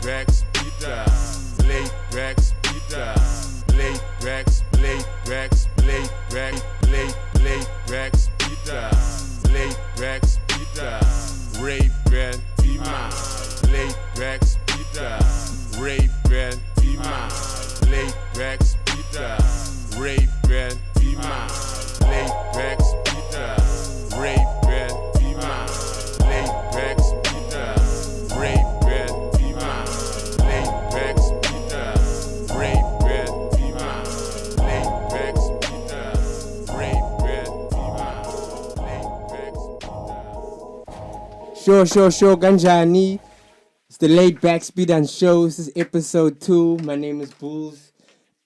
back speeders, laid back speeders, laid back speeders, laid back speeders, rave band demons, laid back speeders, rave band demons, laid back speeders, rave band demons, laid back speeders, rave band demons, laid back speeders, rave band demons, laid back speeders, rave band demons, laid back speeders, rave band demons, laid back speeders. Sure, Ganjani. It's the LAIDBACKSPIDANS Show. This is episode 2. My name is BOOLZ,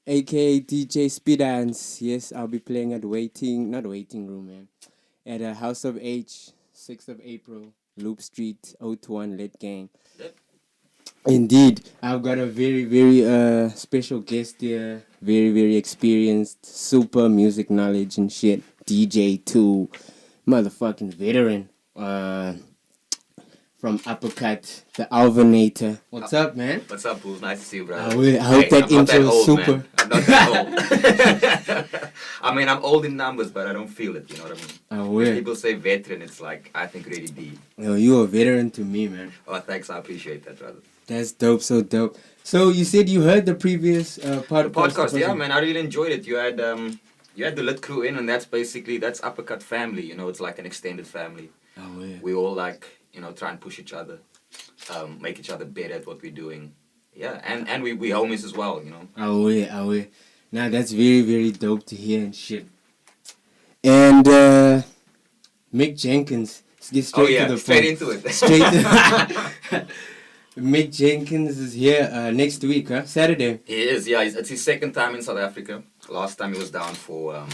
aka DJ Spidans. Yes, I'll be playing at not waiting room, man. At a House of H, 6th of April, Loop Street, 021, Lit Gang. Indeed, I've got a very, very special guest here. Very, very experienced, super music knowledge and shit. DJ 2, motherfucking veteran. From Uppercutza, the Alvhinator. What's up, man? What's up, BOOLZ? Nice to see you, brother. I hope that intro is super. Man. I'm not that old. I mean, I'm old in numbers, but I don't feel it, you know what I mean? When people say veteran, it's like, I think really deep. Yo, you're a veteran to me, man. Oh, thanks. I appreciate that, brother. That's dope, so dope. So, you said you heard the previous podcast? The podcast, yeah, man. I really enjoyed it. You had the Lit crew in, and that's Uppercut family, you know? It's like an extended family. Oh, yeah. We all try and push each other, make each other better at what we're doing. Yeah, and we homies as well, you know. Oh yeah. Now that's very, very dope to hear and shit. And Mick Jenkins, let's get straight to the straight point. into it. Mick Jenkins is here next week, huh? Saturday. He is, yeah. It's his second time in South Africa. Last time he was down for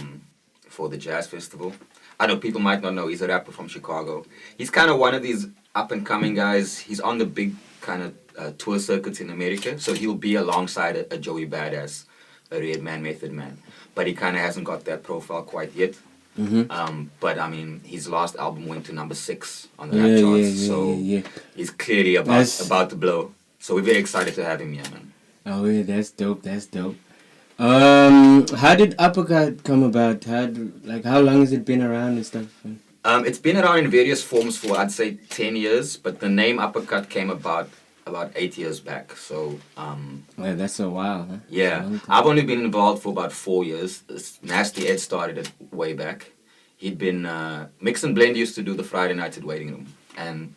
the Jazz Festival. I know people might not know, he's a rapper from Chicago. He's kind of one of these up-and-coming guys. He's on the big kind of tour circuits in America, so he'll be alongside a Joey Badass, a Redman, Method Man. But he kind of hasn't got that profile quite yet. Mm-hmm. But, I mean, his last album went to number 6 on the rap charts, so he's clearly about to blow. So we're very excited to have him here, man. Oh, yeah, that's dope. How did Uppercut come about? How long has it been around and stuff? It's been around in various forms for, I'd say, 10 years, but the name Uppercut came about 8 years back, so... Well, that's a while, huh? Yeah, I've only been involved for about 4 years. Nasty Ed started it way back. He'd been... Mix and Blend used to do the Friday nights at Waiting Room, and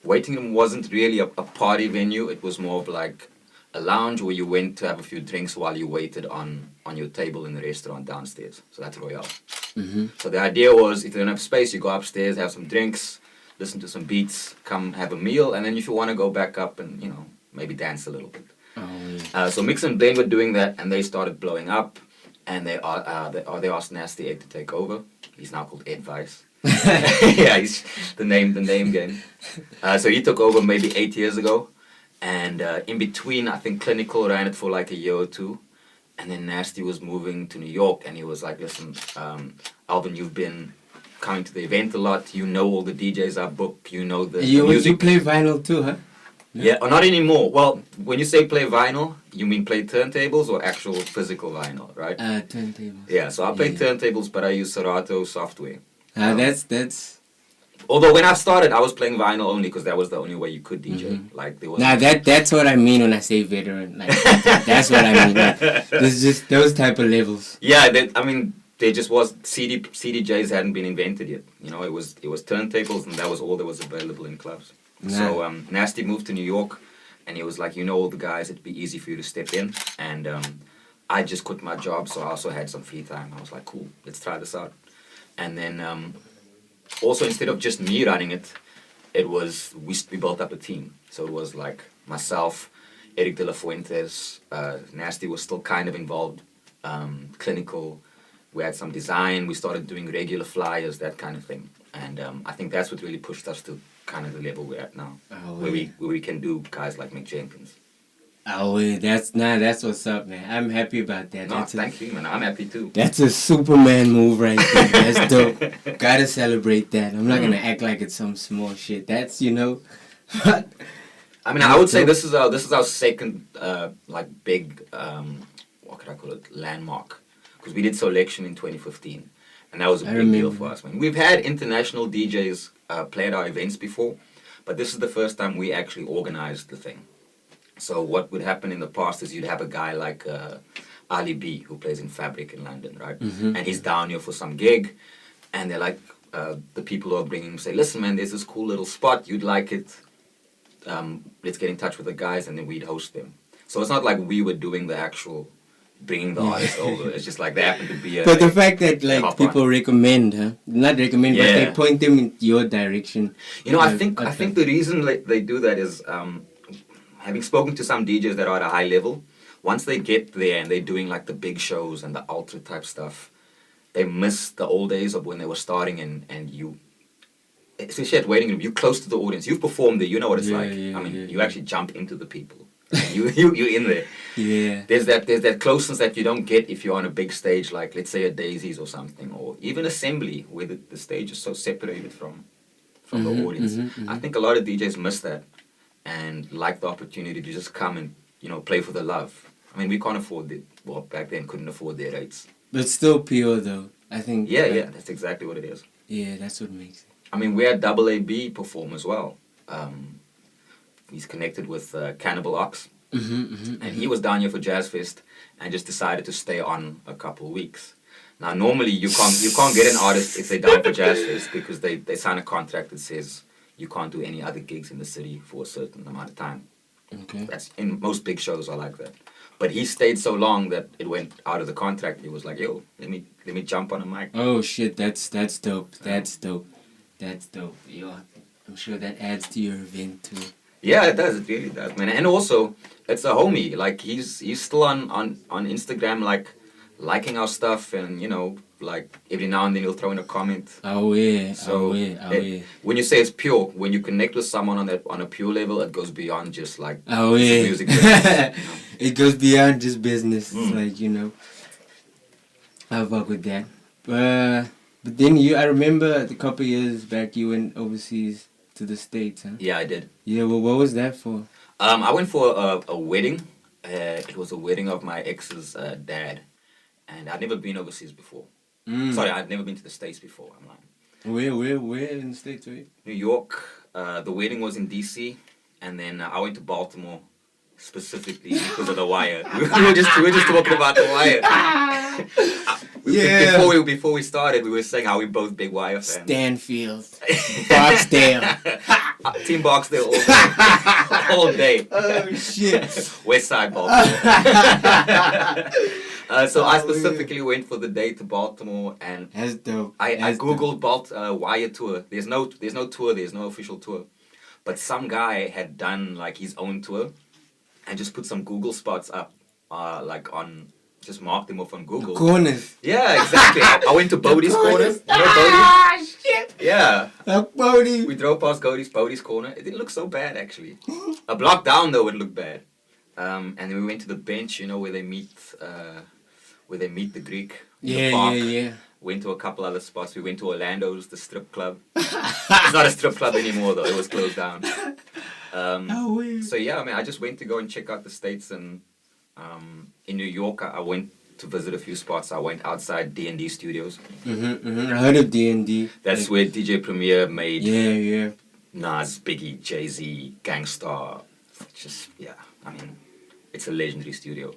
Waiting Room wasn't really a party venue, it was more of like a lounge where you went to have a few drinks while you waited on your table in the restaurant downstairs. So that's Royale. Mm-hmm. So the idea was, if you don't have space, you go upstairs, have some drinks, listen to some beats, come have a meal, and then if you want to go back up and, you know, maybe dance a little bit. Oh, yeah. So Mix and Blend were doing that, and they started blowing up, and they asked Nasty Ed to take over. He's now called Ed Vice. Yeah, he's the name game. So he took over maybe 8 years ago. And in between, I think Clinical ran it for like a year or two. And then Nasty was moving to New York, and he was like, listen, Alvin, you've been coming to the event a lot. You know all the DJs I book. You know the music. You play vinyl too, huh? No? Yeah, or not anymore. Well, when you say play vinyl, you mean play turntables or actual physical vinyl, right? Turntables. Yeah, so I play turntables, but I use Serato software. That's... Although when I started, I was playing vinyl only because that was the only way you could DJ. Mm-hmm. Like there was. That's what I mean when I say veteran. Like that's what I mean. Like, there's just those type of levels. Yeah, there just was CDJs hadn't been invented yet. You know, it was turntables, and that was all that was available in clubs. Nah. So Nasty moved to New York, and he was like, you know all the guys, it'd be easy for you to step in. And I just quit my job, so I also had some free time. I was like, cool, let's try this out. And then. Also, instead of just me running it, we built up a team. So it was like myself, Eric De La Fuentes, Nasty was still kind of involved, Clinical. We had some design. We started doing regular flyers, that kind of thing. And I think that's what really pushed us to kind of the level we're at now, where we can do guys like Mick Jenkins. Oh, yeah, that's what's up, man. I'm happy about that. No, thank you, man. I'm happy too. That's a Superman move right there. That's dope. Gotta celebrate that. I'm not gonna act like it's some small shit. That's, you know. I mean, I would say this is our second like big what could I call it, landmark, because we did Selection in 2015, and that was a big deal for us. I mean, we've had international DJs play at our events before, but this is the first time we actually organized the thing. So what would happen in the past is you'd have a guy like Ali B, who plays in Fabric in London, right? Mm-hmm. And he's down here for some gig, and they're like, the people who are bringing him say, listen, man, there's this cool little spot, you'd like it. Let's get in touch with the guys, and then we'd host them. So it's not like we were doing the actual bringing the artist over. It's just like they happen to be. But the fact that like people recommend, not recommend, but they point them in your direction. You know, I think the reason they do that is having spoken to some DJs that are at a high level. Once they get there and they're doing like the big shows and the ultra type stuff, they miss the old days of when they were starting and you. Especially at waiting room, you're close to the audience. You've performed there, you know what it's like. I mean, you actually jump into the people. You're in there. Yeah. There's that closeness that you don't get if you're on a big stage, like let's say a Daisies or something, or even Assembly, where the stage is so separated from the audience. I think a lot of DJs miss that and like the opportunity to just come and play for the love. I mean, we can't afford it. Well, back then couldn't afford their rates. But still pure though. I think. Yeah, that's exactly what it is. Yeah, that's what makes it. I mean, we had AAB perform as well. He's connected with Cannibal Ox, and he was down here for Jazz Fest and just decided to stay on a couple of weeks. Now, normally you can't get an artist if they're down for Jazz Fest because they sign a contract that says you can't do any other gigs in the city for a certain amount of time. Okay. That's in most big shows are like that. But he stayed so long that it went out of the contract. He was like, "Yo, let me jump on a mic." Oh shit, that's dope. That's dope. That's dope. Yo, I'm sure that adds to your event too. Yeah, it does. It really does, man. And also, it's a homie. Like he's still on Instagram, like liking our stuff, and like every now and then he'll throw in a comment. Oh yeah. So when you say it's pure, when you connect with someone on a pure level, it goes beyond just like music business, It goes beyond just business. It's like I fuck with that. But then I remember a couple years back you went overseas to the States, huh? Yeah, I did. Yeah, well, what was that for? I went for a wedding. It was a wedding of my ex's dad, and I'd never been overseas before. Sorry, I'd never been to the States before. I'm lying. Where in the States were you? New York. The wedding was in DC, and then I went to Baltimore specifically because of The Wire. we were just talking about The Wire. Before we started, we were saying how we're both big Wire fans. Stanfield, Barksdale, Team Barksdale all day. Oh shit. West Side Baltimore. So I specifically went for the day to Baltimore, and that's dope. I googled Wire tour. There's no tour. There's no official tour, but some guy had done like his own tour, and just put some Google spots up, like on. Just marked them off on Google. The corners. Yeah, exactly. I went to Bodie's corners. You know Bodie? Shit. Yeah. Bodie. We drove past Bodie's corner. It didn't look so bad actually. A block down though, it looked bad. And then we went to the bench, where they meet the Greek. The park. Yeah. Went to a couple other spots. We went to Orlando's, the strip club. It's not a strip club anymore though. It was closed down. So yeah, I mean, I just went to go and check out the States, and in New York, I went to visit a few spots. I went outside D&D Studios. I heard of D&D. That's where DJ Premier made Yeah. Nas, Biggie, Jay-Z, Gangstar. Just, I mean, it's a legendary studio.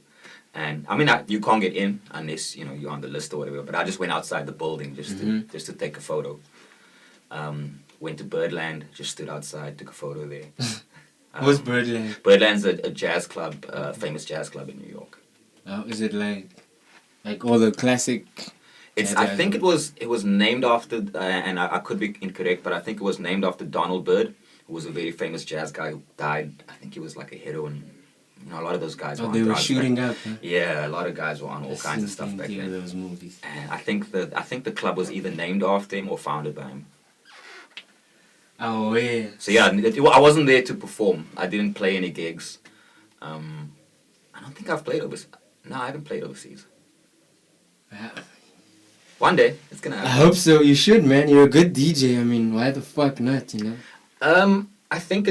And, I mean, you can't get in unless, you're on the list or whatever. But I just went outside the building just to take a photo. Went to Birdland, just stood outside, took a photo there. What's Birdland? Birdland's a jazz club, famous jazz club in New York. Oh, is it like all the classic? I think it was named after, and I could be incorrect, but I think it was named after Donald Byrd, who was a very famous jazz guy who died. I think he was like a heroin. A lot of those guys. They were shooting up. Huh? Yeah, a lot of guys were on all kinds of stuff back then. Those movies. And I think the club was either named after him or founded by him. Oh yeah. So yeah, I wasn't there to perform. I didn't play any gigs. I don't think I've played overseas. No, I haven't played overseas. One day, it's gonna happen. I hope so. You should, man. You're a good DJ. I mean, why the fuck not, I think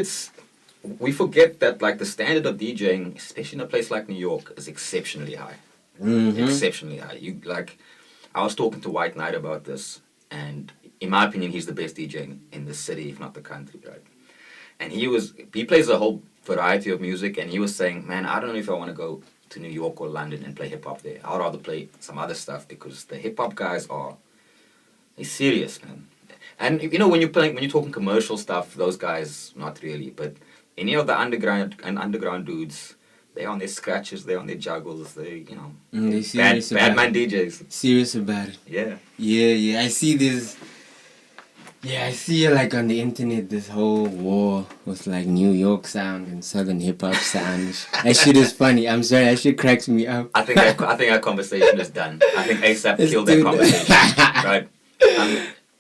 we forget that like the standard of DJing, especially in a place like New York, is exceptionally high. Exceptionally high. You like, I was talking to White Knight about this, and in my opinion, he's the best DJ in the city, if not the country, right? And he plays a whole variety of music, and he was saying, man, I don't know if I want to go to New York or London and play hip hop there. I'd rather play some other stuff because the hip hop guys they're serious, man. And you know, when you're talking commercial stuff, those guys not really, but any of the underground dudes, they're on their scratches, they're on their juggles, They're serious bad about man it. DJs. Serious about it. Yeah. Yeah. I see this. Yeah, I see like on the internet this whole war with like New York sound and Southern hip hop sound. That shit is funny. I'm sorry, that shit cracks me up. I think our conversation is done. I think ASAP killed that conversation. Right?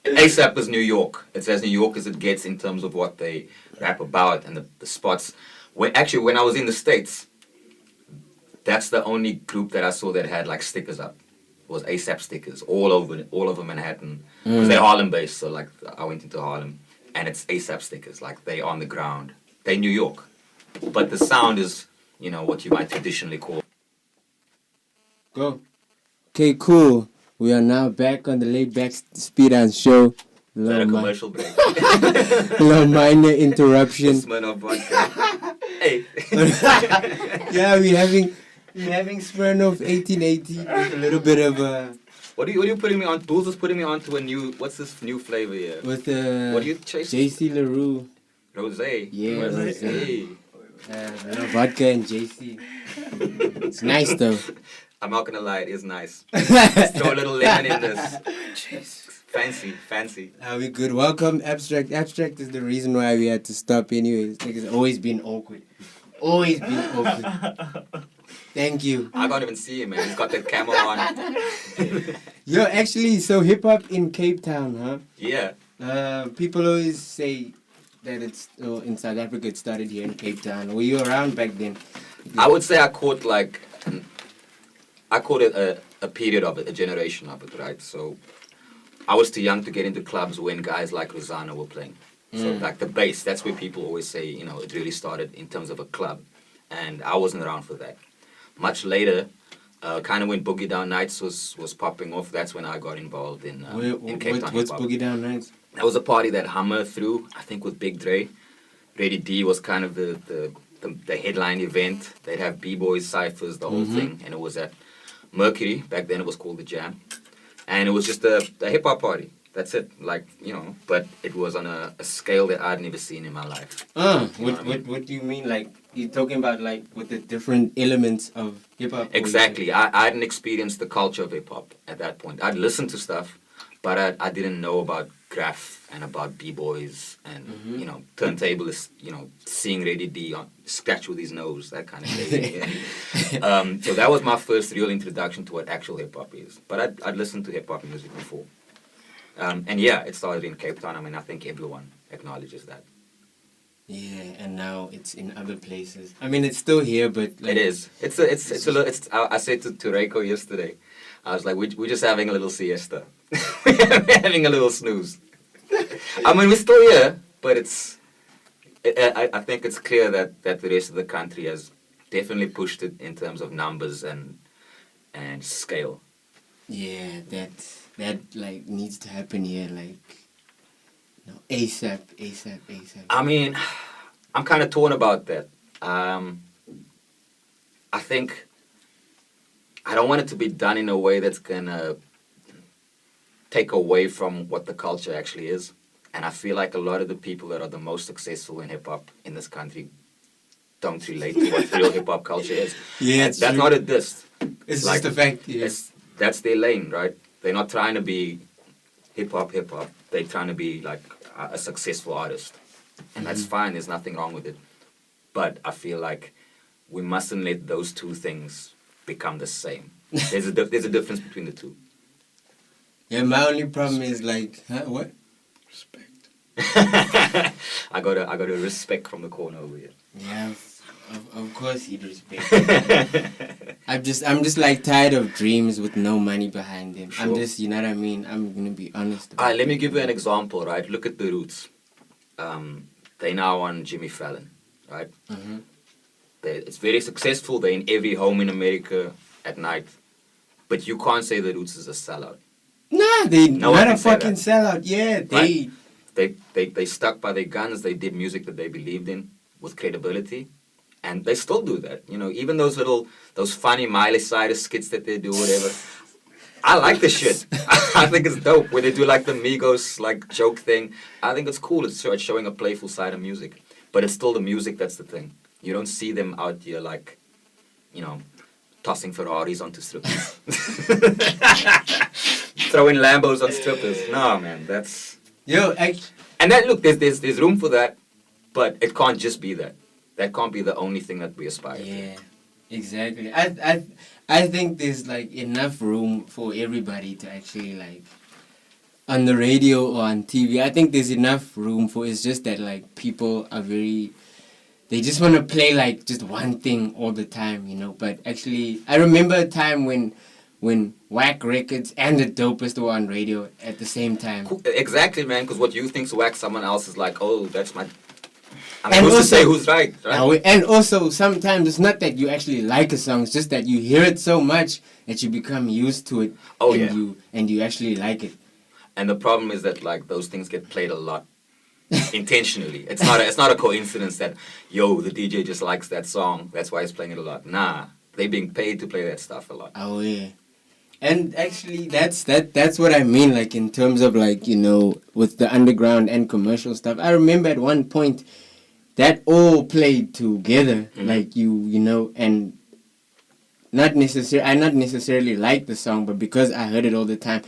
ASAP is New York. It's as New York as it gets in terms of what they rap about and the spots. When I was in the States, that's the only group that I saw that had like stickers up. Was ASAP stickers all over Manhattan. Because they're Harlem based, so like I went into Harlem and it's ASAP stickers. Like they on the ground. They New York. But the sound is, what you might traditionally call. Go. Okay, cool. We are now back on the Laidback Spidans Show. Is that a commercial break? Little minor interruption. Smirnoff vodka. Hey. Yeah, we're having Smirnoff 1880 with a little bit of What are you putting me on? BOOLZ is putting me on to what's this new flavor here? with What are you chasing? JC LaRue. Rosé. Yeah, Rosé. Little vodka and JC. It's nice though. I'm not gonna lie, it is nice. Let's throw a little lemon in this. Fancy. We good. Welcome, Abstract. Abstract is the reason why we had to stop anyways. Like, it's always been awkward. Thank you. I can't even see him, man. He's got that camera on. Yo, actually, so hip hop in Cape Town, huh? Yeah. People always say that in South Africa it started here in Cape Town. Were you around back then? I would say I caught it a period of it, a generation of it, right? So I was too young to get into clubs when guys like Rosanna were playing. So like the bass, that's where people always say, it really started in terms of a club. And I wasn't around for that. Much later, kind of when Boogie Down Nights was popping off, that's when I got involved in Cape Town. What's Boogie Down Nights? That was a party that Hummer threw, I think with Big Dre. Ready D was kind of the headline event. They'd have B-boys, cyphers, the whole thing. And it was at Mercury. Back then it was called the Jam. And it was just a hip-hop party. That's it. Like, but it was on a scale that I'd never seen in my life. What do you mean? Like, you're talking about, like, with the different elements of hip-hop? Exactly. I hadn't experienced the culture of hip-hop at that point. I'd listened to stuff, but I didn't know about graph and about B-boys and, turntablists, seeing Ready D scratch with his nose, that kind of thing. So that was my first real introduction to what actual hip-hop is. But I'd listened to hip-hop music before. And yeah, it started in Cape Town. I mean, I think everyone acknowledges that. Yeah, and now it's in other places. I mean, it's still here, but like, it is. It's a little. I said to Reiko yesterday, I was like, we're just having a little siesta. We're having a little snooze. I mean, we're still here, but I think it's clear that the rest of the country has definitely pushed it in terms of numbers and scale. Yeah, that like needs to happen here, like, ASAP. I mean, I'm kind of torn about that. I think I don't want it to be done in a way that's gonna take away from what the culture actually is. And I feel like a lot of the people that are the most successful in hip hop in this country don't relate to what real hip hop culture is. Yeah, that's not a diss. It's like, just a fact. Yeah. That's their lane, right? They're not trying to be hip hop. They're trying to be like a successful artist. And that's fine. There's nothing wrong with it. But I feel like we mustn't let those two things become the same. There's a difference between the two. Yeah, my only problem is like, what? Respect. I got a respect from the corner over here. Yeah, of course he'd respect. I'm just like tired of dreams with no money behind them. Sure. I'm just, you know what I mean? I'm gonna be honest. Let me give you an example, right? Look at the Roots. They now on Jimmy Fallon. right? Mm-hmm. It's very successful. They're in every home in America at night. But you can't say the Roots is a sellout. Nah, they No one not a can say fucking that. sellout. Yeah, Right? They stuck by their guns. They did music that they believed in with credibility. And they still do that. You know, even those funny Miley Cyrus skits that they do, whatever. I like the shit. I think it's dope when they do like the Migos like joke thing. I think it's cool. It's showing a playful side of music. But it's still the music that's the thing. You don't see them out here like, you know, tossing Ferraris onto strippers. Throwing Lambos on strippers. No, man, that's... Yo, And then, look, there's room for that, but it can't just be that. That can't be the only thing that we aspire to. yeah, exactly. I think there's like enough room for everybody to actually like on the radio or on TV. I think there's enough room for. It's just that like people are very. They just want to play like just one thing all the time, you know. But actually, I remember a time when Whack Records and the Dopest were on radio at the same time. Cool. Exactly, man, because what you think's whack, someone else is like, oh, that's my... I mean, And who's to also- say who's right, right? And also, sometimes it's not that you actually like a song; it's just that you hear it so much that you become used to it. Oh, and yeah. you actually like it. And the problem is that, like, those things get played a lot. Intentionally. It's not a coincidence that, yo, the DJ just likes that song, that's why he's playing it a lot. Nah, they're being paid to play that stuff a lot. Oh yeah, and actually, that's what I mean. Like in terms of like with the underground and commercial stuff. I remember at one point that all played together. Mm-hmm. Like and not necessarily like the song, but because I heard it all the time.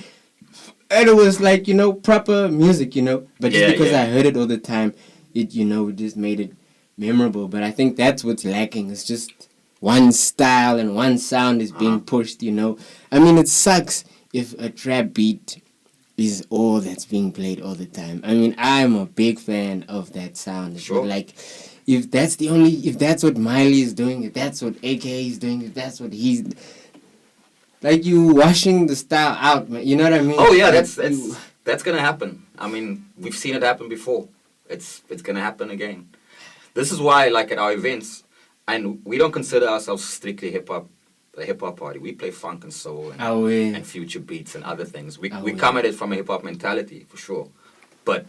And it was like, proper music, But just because I heard it all the time, it just made it memorable. But I think that's what's lacking. It's just one style and one sound is being pushed, I mean, it sucks if a trap beat is all that's being played all the time. I mean, I'm a big fan of that sound. Sure. But like, if that's what Miley is doing, if that's what AK is doing, if that's what he's... Like you washing the style out, man. You know what I mean? Oh yeah, like that's gonna happen. I mean, we've seen it happen before. It's gonna happen again. This is why, like at our events, and we don't consider ourselves strictly a hip hop party. We play funk and soul and future beats and other things. We come at it from a hip hop mentality for sure, but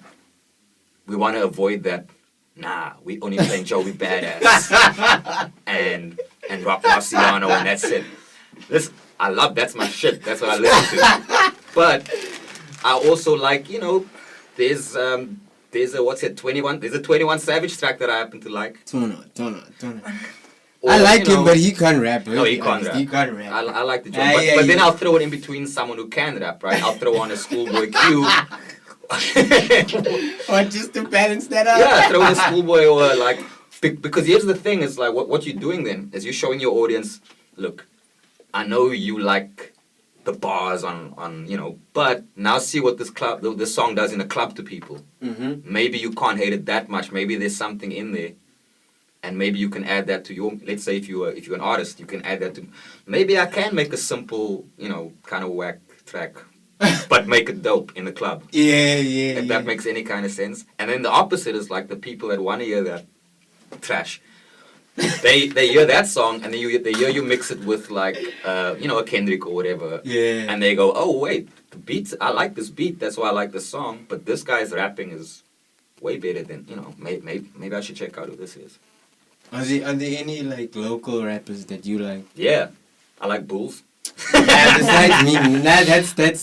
we want to avoid that. Nah, we only playing Joey Badass and Rock Marciano and that's it. That's my shit. That's what I listen to. But I also like, there's a 21. There's a 21 Savage track that I happen to like. Turn on. Or, I like him, but he can't rap. No, he can't rap. He can't rap. I like the joint. But then I'll throw it in between someone who can rap, right? I'll throw on a Schoolboy Q. Or just to balance that out. Yeah, throw in a Schoolboy or like... Because here's the thing, is like what you're doing then is you're showing your audience, look, I know you like the bars on but now see what this song does in a club to people. Mm-hmm. Maybe you can't hate it that much. Maybe there's something in there, and maybe you can add that to your. Let's say if you're an artist, you can add that to. Maybe I can make a simple, kind of whack track, but make it dope in the club. Yeah. If that makes any kind of sense. And then the opposite is like the people that want to hear that trash. They hear that song and they hear you mix it with like a Kendrick or whatever. Yeah. And they go, oh wait, the beats, I like this beat, that's why I like this song. But this guy's rapping is way better than maybe I should check out who this is. Are there any like local rappers that you like? Yeah, I like BOOLZ. Yeah, besides me,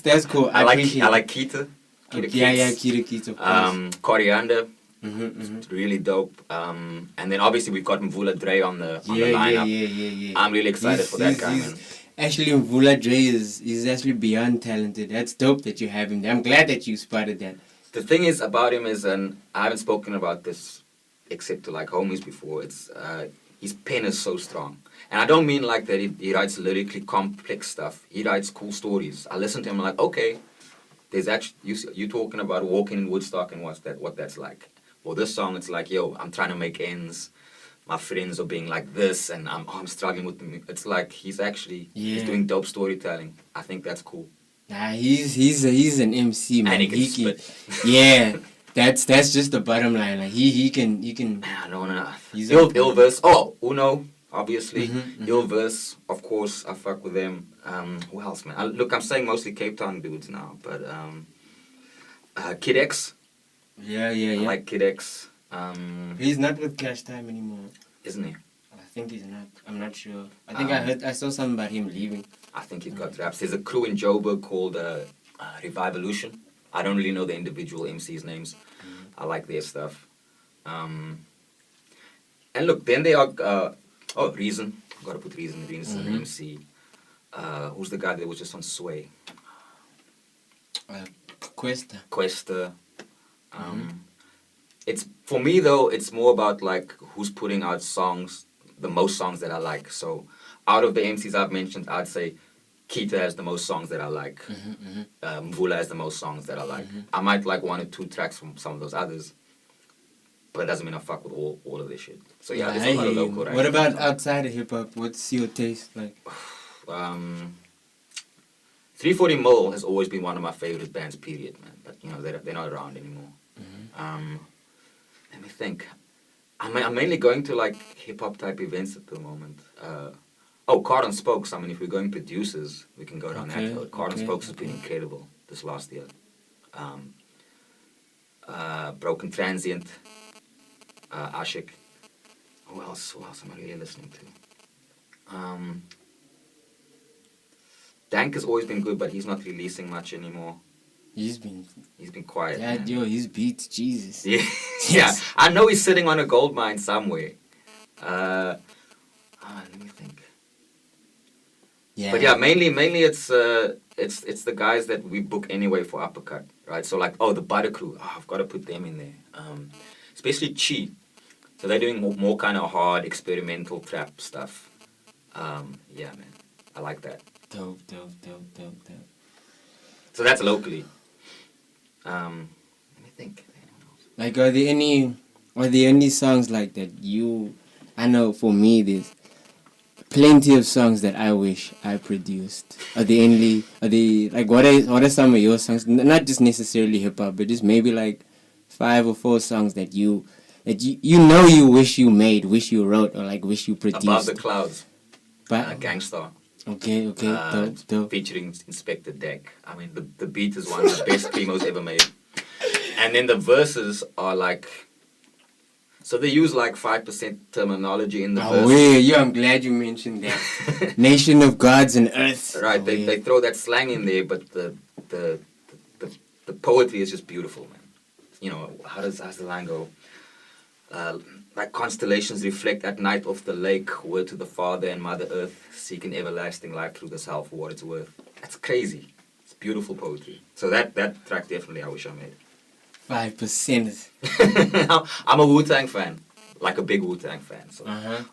that's cool. I like appreciate it. Keita. Keita, of course. Coriander. Mm-hmm. It's really dope. And then obviously we've got Mvula Dre on the lineup. Yeah. I'm really excited for that guy, man. Actually, Mvula Dre is actually beyond talented. That's dope that you have him there. I'm glad that you spotted that. The thing is about him is, and I haven't spoken about this except to like homies before, it's his pen is so strong. And I don't mean like that he writes lyrically complex stuff. He writes cool stories. I listen to him like, okay, there's actually, you talking about walking in Woodstock and what that's like. Well, this song, it's like, yo, I'm trying to make ends. My friends are being like this, and I'm struggling with them. It's like he's doing dope storytelling. I think that's cool. Nah, he's an MC, man. And he can spit. Yeah, that's just the bottom line. Like he can. I don't know. He's Ill verse. Oh, Uno, obviously. Mm-hmm. Ill verse, of course. I fuck with them. Who else, man? Look, I'm saying mostly Cape Town dudes now, but Kid X. Yeah. I like Kid X. He's not with Cash Time anymore. Isn't he? I think he's not. I'm not sure. I think I saw something about him leaving. I think he's got raps. There's a crew in Joburg called Revivolution. I don't really know the individual MCs' names. I like their stuff. And look, then they are... Reason. I've got to put Reason. Reason's an MC. Who's the guy that was just on Sway? Questa. It's for me though. It's more about like who's putting out songs, the most songs that I like. So out of the MCs I've mentioned, I'd say Kita has the most songs that I like. Mvula has the most songs that I like. I might like 1 or 2 tracks from some of those others, but it doesn't mean I fuck with all of this shit. So yeah, there's a lot of local. What about outside of hip hop? What's your taste like? 340 Mil has always been one of my favorite bands, period, man. But you know they're not around anymore. Let me think. I'm mainly going to like hip hop type events at the moment. Card and Spokes. I mean, if we're going producers, we can go down that road. Card and Spokes has been incredible this last year. Broken Transient. Ashik. Who else am I really listening to? Dank has always been good, but he's not releasing much anymore. He's been quiet. Yeah, man. yo, his beats, Jesus. Yeah, yeah. I know he's sitting on a gold mine somewhere. Let me think. Yeah. But yeah, mainly it's the guys that we book anyway for Uppercut, right? So like, the Butter Crew. I've got to put them in there. Especially Chi. So they're doing more kind of hard experimental trap stuff. Yeah, man, I like that. Dope. So that's locally. Let me think. Like, are there any songs like that I know for me there's plenty of songs that I wish I produced. What are some of your songs? Not just necessarily hip hop, but just maybe like 5 or 4 songs that you wish you made, wish you wrote, or like wish you produced. Above the Clouds. Gangstar. Okay, dope. Featuring Inspector Deck. I mean, the beat is one of the best promos ever made. And then the verses are like... So they use like 5% terminology in the verses. I'm glad you mentioned that. Nation of gods and earth. Right, they throw that slang in there, but the poetry is just beautiful, man. You know, how's the line go? Like constellations reflect at night off the lake, word to the Father and Mother Earth, seeking everlasting life through this hell for what it's worth. That's crazy. It's beautiful poetry. So that track definitely I wish I made. 5%. I'm a Wu-Tang fan, like a big Wu-Tang fan. So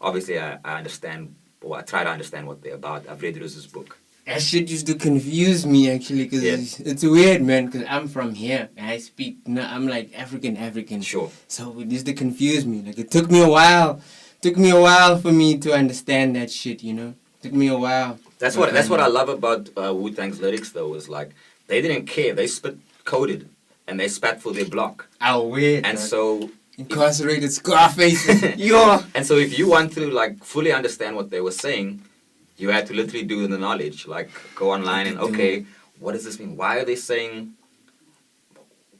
obviously I understand, or I try to understand what they're about. I've read Riz's book. That shit used to confuse me actually, because it's weird, man, because I'm from here and I speak, I'm like African. Sure. So it used to confuse me. Like, it took me a while for me to understand that shit, you know? Took me a while. That's what I love about Wu-Tang's lyrics, though, is like, they didn't care. They spit coded and they spat for their block. Weird. And so... Incarcerated Scarface. Yo. And so if you want to, like, fully understand what they were saying, you had to literally do the knowledge, like go online and, okay, what does this mean? Why are they saying,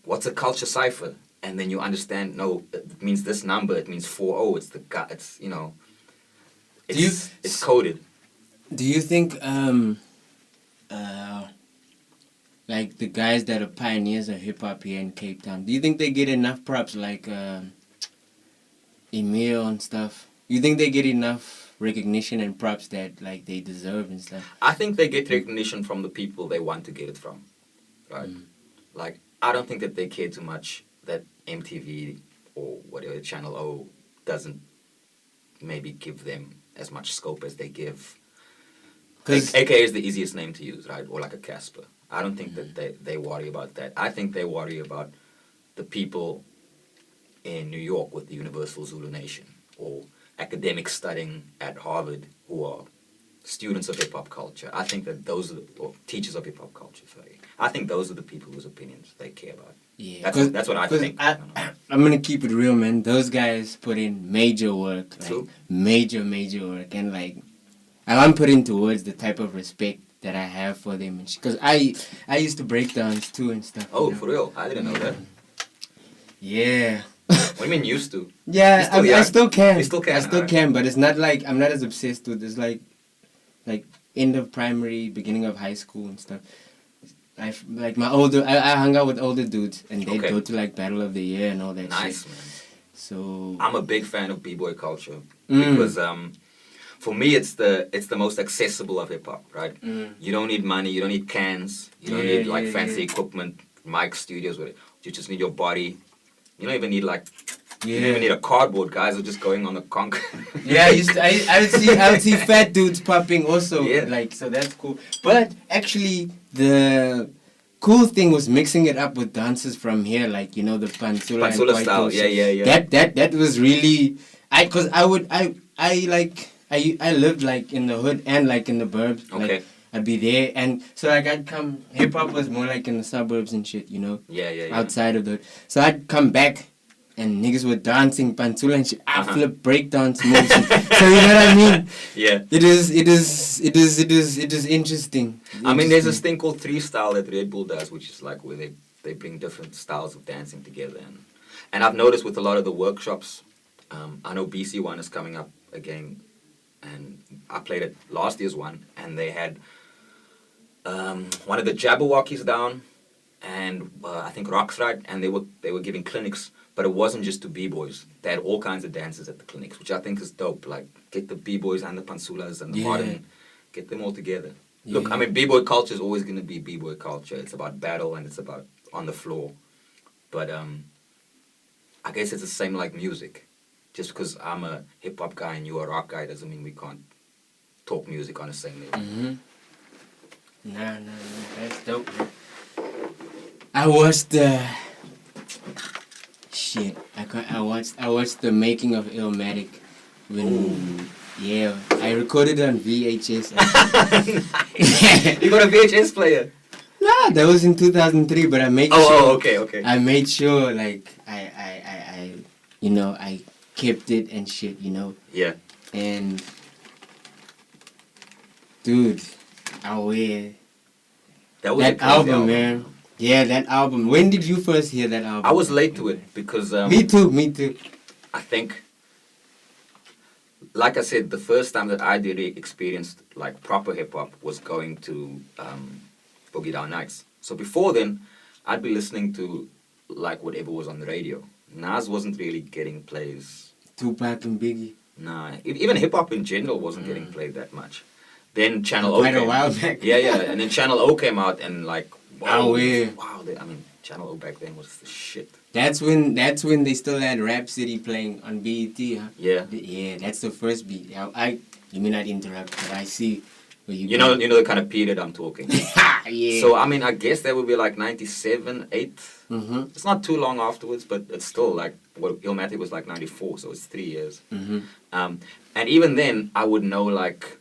what's a culture cipher? And then you understand, no, it means this number, it means 40, it's, you know, it's coded. Do you think, like the guys that are pioneers of hip-hop here in Cape Town, do you think they get enough props, like Emil and stuff? You think they get enough recognition and props that like they deserve and stuff? I think they get recognition from the people they want to get it from, right? Like, I don't think that they care too much that MTV or whatever Channel O doesn't maybe give them as much scope as they give. AK is the easiest name to use, right? Or like a Casper. I don't think that they worry about that. I think they worry about the people in New York with the Universal Zulu Nation, or academics studying at Harvard who are students of hip-hop culture. I think that those are or teachers of hip-hop culture, sorry. I think those are the people whose opinions they care about. Yeah, That's what I think. I'm gonna keep it real, man. Those guys put in major work, like True. major work, and like I want to put into words the type of respect that I have for them, because I used to break dance too and stuff. Oh, you know? for real? I didn't know that. Yeah. What do you mean used to? Yeah, You're still I young. still can. You still can, I still alright. can, but it's not like I'm not as obsessed with this. Like end of primary, beginning of high school and stuff. I hung out with older dudes, and they'd Okay. go to like Battle of the Year and all that Nice, shit. man. So I'm a big fan of b-boy culture Mm. because for me it's the most accessible of hip hop, right? You don't need money, you don't need cans, you don't Yeah, need like yeah, fancy yeah. equipment, mic studios with it. You just need your body. You don't even need like you don't Yeah. even need a cardboard. Guys are just going on the conch. Yeah, I would see fat dudes popping also. Yeah. Like, so that's cool. But actually, the cool thing was mixing it up with dances from here, like, you know, the Pansula and Pansula Kwaito style, shit. yeah. That was really, cause I lived like in the hood and like in the burbs. Okay. Like, I'd be there, and so like I'd come. Hip hop was more like in the suburbs and shit, you know. Yeah. Outside of the, so I'd come back. And niggas were dancing Pansula and shit. I flip breakdance moves. So you know what I mean? Yeah. It is interesting. I mean, there's this thing called 3-style that Red Bull does, which is like where they bring different styles of dancing together. And I've noticed with a lot of the workshops, I know BC1 is coming up again, and I played at last year's one, and they had one of the Jabberwockies down, and I think Rockstride, and they were giving clinics, but it wasn't just to b-boys. They had all kinds of dances at the clinics, which I think is dope. Like, get the b-boys and the pansulas and the modern, get them all together. Look, I mean, b-boy culture is always going to be b-boy culture. It's about battle and it's about on the floor. But I guess it's the same like music. Just because I'm a hip-hop guy and you're a rock guy doesn't mean we can't talk music on the same level. Nah, that's dope, man. I watched the shit. I watched the making of Illmatic when I recorded it on VHS. You got a VHS player? Nah, that was in 2003, but I made sure. Oh, okay. I made sure, like, I you know, I kept it and shit, you know. Yeah. And dude, that album, man. Yeah, that album. When did you first hear that album? I was late to it because Me too. I think, like I said, the first time that I did experienced like proper hip hop was going to Boogie Down Nights. So before then, I'd be listening to like whatever was on the radio. Nas wasn't really getting plays. Tupac and Biggie. Nah, even hip hop in general wasn't getting played that much. Then Channel O Quite a came while out. back. Yeah, and then Channel O came out and like Wow, yeah. wow. I mean, Channel O back then was the shit. That's when they still had Rhapsody playing on BET, huh? Yeah. Yeah, that's the first beat. You may not interrupt, but I see where You know the kind of period I'm talking. yeah. So I mean, I guess that would be like 97, 8. Mm-hmm. It's not too long afterwards, but it's still like Illmatic was like 94, so it's 3 years. Mm-hmm. And even then, I would know like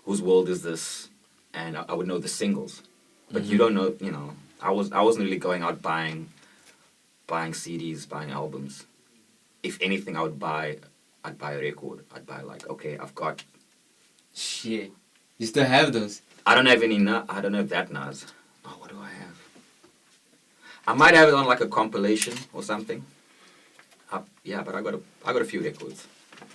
Whose World Is This, and I would know the singles. But you don't know, you know. I wasn't really going out buying CDs, buying albums. If anything, I'd buy a record. I'd buy like, okay, I've got. Shit, you still have those? I don't have any. I don't have that Nas. Oh, what do I have? I might have it on like a compilation or something. Yeah, but I got a few records,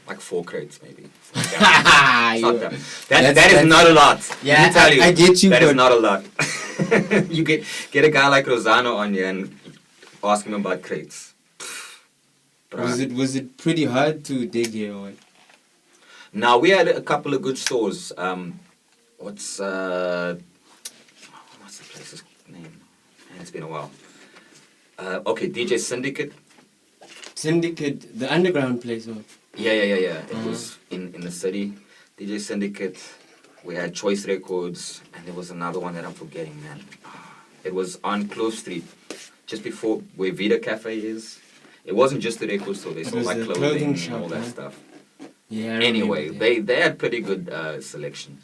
like 4 crates maybe. It's not that. That is not a lot. Yeah, Let me tell you, I get you. That is not a lot. You get a guy like Rosano on you and ask him about crates. Was it pretty hard to dig here? Or? Now we had a couple of good stores. What's the place's name? Man, it's been a while. Okay, DJ Syndicate. Syndicate, the underground place, or? Yeah. It was in the city. DJ Syndicate. We had Choice Records, and there was another one that I'm forgetting, man. It was on Clove Street, just before where Vida Cafe is. It wasn't just the record store; they sold like clothing shop, and all that huh? stuff. Yeah. Anyway, they had pretty good selection.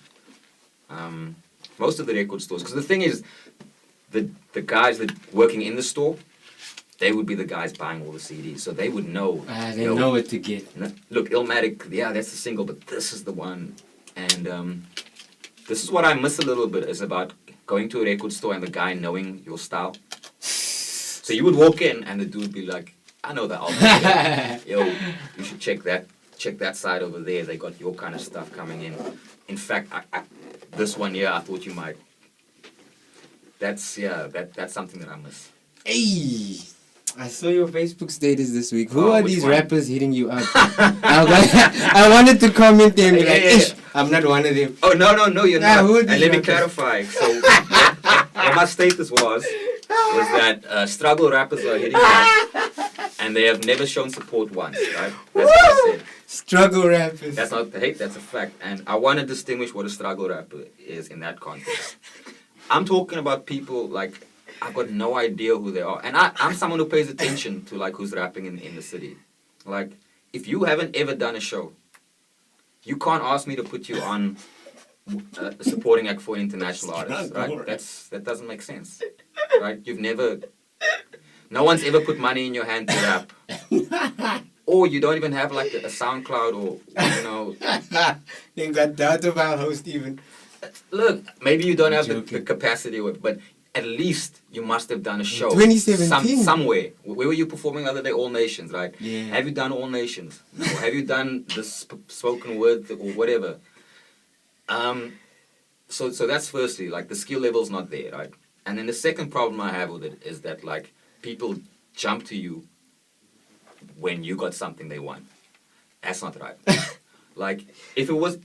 Most of the record stores, because the thing is, the guys that working in the store, they would be the guys buying all the CDs. So they would know. They know what to get. Look, Illmatic, yeah, that's the single, but this is the one. And this is what I miss a little bit, is about going to a record store and the guy knowing your style. So you would walk in and the dude would be like, I know the album. Yo, you should check that side over there. They got your kind of stuff coming in. In fact, this one year I thought you might. That's something that I miss. Hey, I saw your Facebook status this week. Who are these one? rappers hitting you up? I wanted to comment there and be like, Ish, I'm not one of them. Oh, no, you're not. Who are And these let me rappers? clarify. So, what my status was that struggle rappers are hitting back, and they have never shown support once, right? That's what I said. Struggle rappers. That's not hate, that's a fact. And I want to distinguish what a struggle rapper is in that context. I'm talking about people like, I've got no idea who they are. And I'm someone who pays attention to like who's rapping in the city. Like, if you haven't ever done a show, you can't ask me to put you on a supporting act for an international artist, right? That doesn't make sense, right? No one's ever put money in your hand to rap. Or you don't even have like a SoundCloud or, you know. They got doubt of our host even. Look, maybe you don't I'm have the joking. capacity, but at least you must have done a show. 2017. Somewhere. Where were you performing the other day? All Nations, right? Yeah. Have you done All Nations? No. Have you done the spoken word or whatever? So that's firstly, like the skill level's not there, right? And then the second problem I have with it is that like people jump to you when you got something they want. That's not right. Like if it was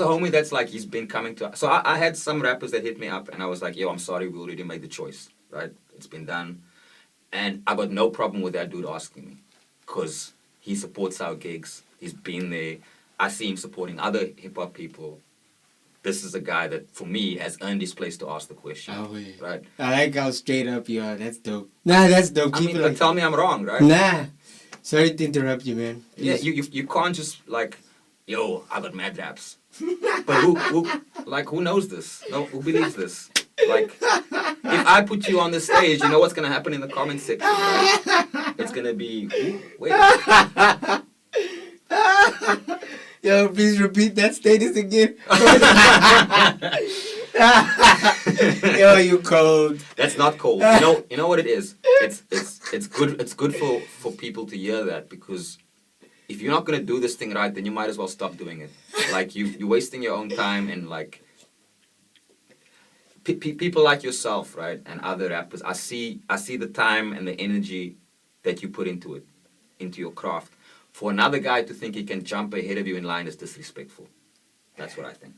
a homie that's like he's been coming to. So I had some rappers that hit me up and I was like, yo, I'm sorry, we already made the choice, right? It's been done. And I got no problem with that dude asking me because he supports our gigs. He's been there. I see him supporting other hip-hop people. This is a guy that, for me, has earned his place to ask the question. Oh, yeah. Right? I like how straight up you are. That's dope. Nah, that's dope. I Keep mean, it but like tell me I'm wrong, right? Nah. Sorry to interrupt you, man. Yeah, Please. you can't just like, yo, I got mad raps. But who knows this? No, who believes this? Like, if I put you on the stage, you know what's gonna happen in the comment section, right? It's gonna be, wait. Yo, please repeat that status again. Yo, you cold. That's not cold. You know what it is? It's good for people to hear that, because if you're not gonna do this thing right, then you might as well stop doing it. Like you're wasting your own time, and like people like yourself, right, and other rappers. I see the time and the energy that you put into it, into your craft. For another guy to think he can jump ahead of you in line is disrespectful. That's what I think.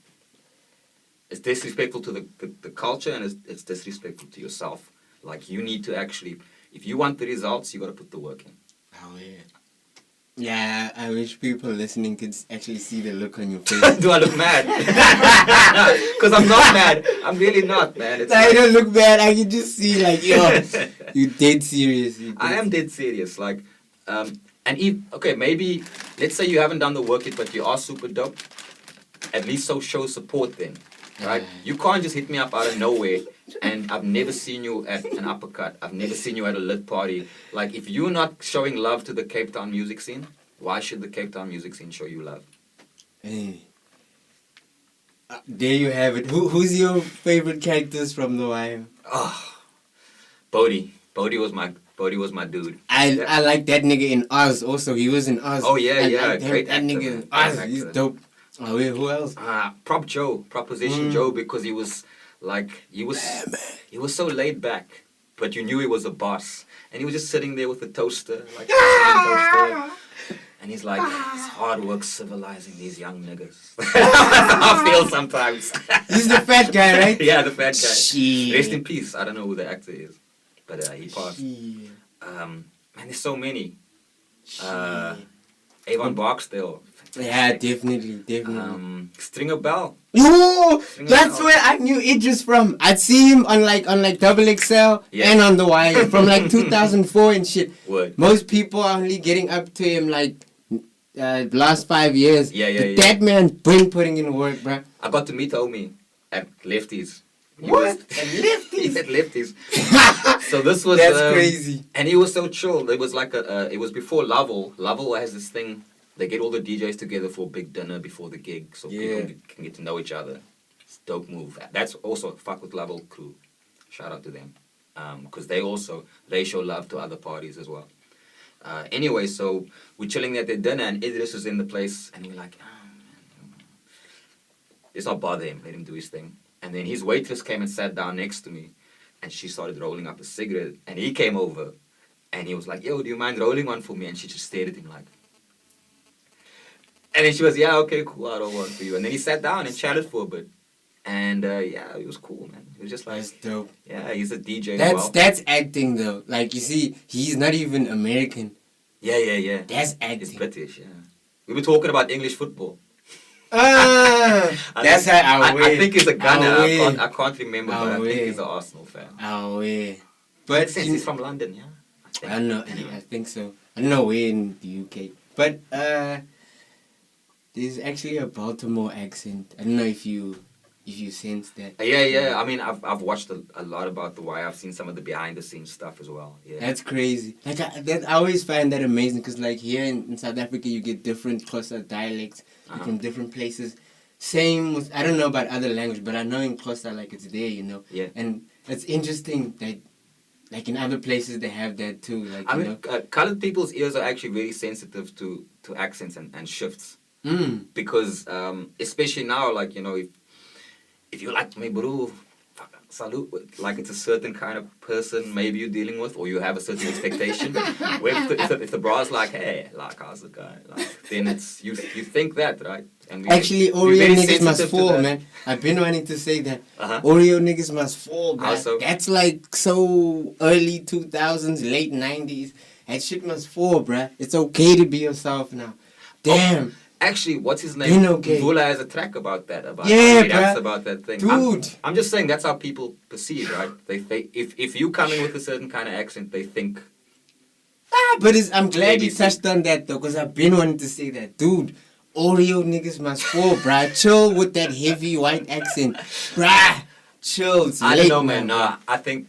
It's disrespectful to the culture, and it's disrespectful to yourself. Like, you need to actually, if you want the results, you got to put the work in. Oh, yeah. Yeah, I wish people listening could actually see the look on your face. Do I look mad? Because I'm not mad. I'm really not, man. It's I don't look bad. I can just see, like, yo, you dead serious. I am dead serious. Like, okay, maybe, let's say you haven't done the work yet, but you are super dope. At least so show support then, right? You can't just hit me up out of nowhere, and I've never seen you at an Uppercut. I've never seen you at a lit party. Like, if you're not showing love to the Cape Town music scene, why should the Cape Town music scene show you love? Hey. There you have it. Who's your favorite characters from The Wire? Oh, Bodie. Bodie was my dude. I like that nigga in Oz also. He was in Oz. Oh, yeah, yeah. Like Great that actor, nigga man. in Oz. Great He's actor. dope. Oh, wait, who else? Proposition Joe, because he was so laid back, but you knew he was a boss, and he was just sitting there with a toaster, like toaster, and he's like, it's hard work civilizing these young niggas. That's how I feel sometimes. He's the fat guy, right? Yeah, the fat guy. Shit. Rest in peace. I don't know who the actor is, but he passed. Shit. Man, there's so many. Avon Barksdale. Yeah, definitely. Stringer Bell. Yo, Stringer that's Bell. where I knew Idris from. I'd see him on like Double XL Yeah. and on The Wire from like 2004 and shit. Word. Most people are only getting up to him like last 5 years. Yeah. But that man been putting in work, bruh. I got to meet homie at Lefties. What? He had lefties. So this was That's crazy. And he was so chill. It was like it was before Lovell. Lovell has this thing. They get all the DJs together for a big dinner before the gig, so people can get to know each other. It's a dope move. That's also Fuck with Lovell crew. Shout out to them, because they show love to other parties as well. Anyway, so we're chilling at their dinner, and Idris was in the place, and we're like, oh, man, let's not bother him. Let him do his thing. And then his waitress came and sat down next to me, and she started rolling up a cigarette. And he came over, and he was like, yo, do you mind rolling one for me? And she just stared at him like. And then she was, yeah, okay, cool, I don't want for you. And then he sat down and chatted for a bit. And yeah, it was cool, man. It was just like. That's dope. Yeah, he's a DJ as well. That's acting, though. Like, you see, he's not even American. Yeah. That's acting. It's British, yeah. We were talking about English football. That's how I think he's a Gunner. I can't remember, but I think he's an Arsenal fan. But since he's from London, yeah. I don't know. Anyway. I think so. I don't know where in the UK. But there's actually a Baltimore accent. I don't know if you sense that. Yeah. I mean, I've watched a lot about The Wire. I've seen some of the behind the scenes stuff as well. Yeah. That's crazy. Like I always find that amazing because like here in South Africa you get different Xhosa dialects from different places. Same with I don't know about other language, but I know in Xhosa like it's there, you know. Yeah. And it's interesting that like in other places they have that too. Like I mean, colored people's ears are actually very sensitive to accents and shifts. Because especially now, like you know, if you like me, bro, salute, like it's a certain kind of person maybe you're dealing with, or you have a certain expectation. Where if the bra's like, hey, like how's the guy, like then it's you think that, right? And actually, Oreo niggas must fall, man. I've been wanting to say that. Oreo niggas must fall, bro. Also, that's like so early 2000s, late 90s. That shit must fall, bruh. It's okay to be yourself now. Damn. Oh. Actually, what's his name? Okay. Vula has a track about that. That's about that thing. Dude. I'm just saying that's how people perceive, right? They if you come in with a certain kind of accent, they think. But I'm glad you touched on that though, because I've been wanting to say that, dude. Oreo niggas must fall, bruh. Chill with that heavy white accent, bruh. Chill. I don't know, man. No, I think.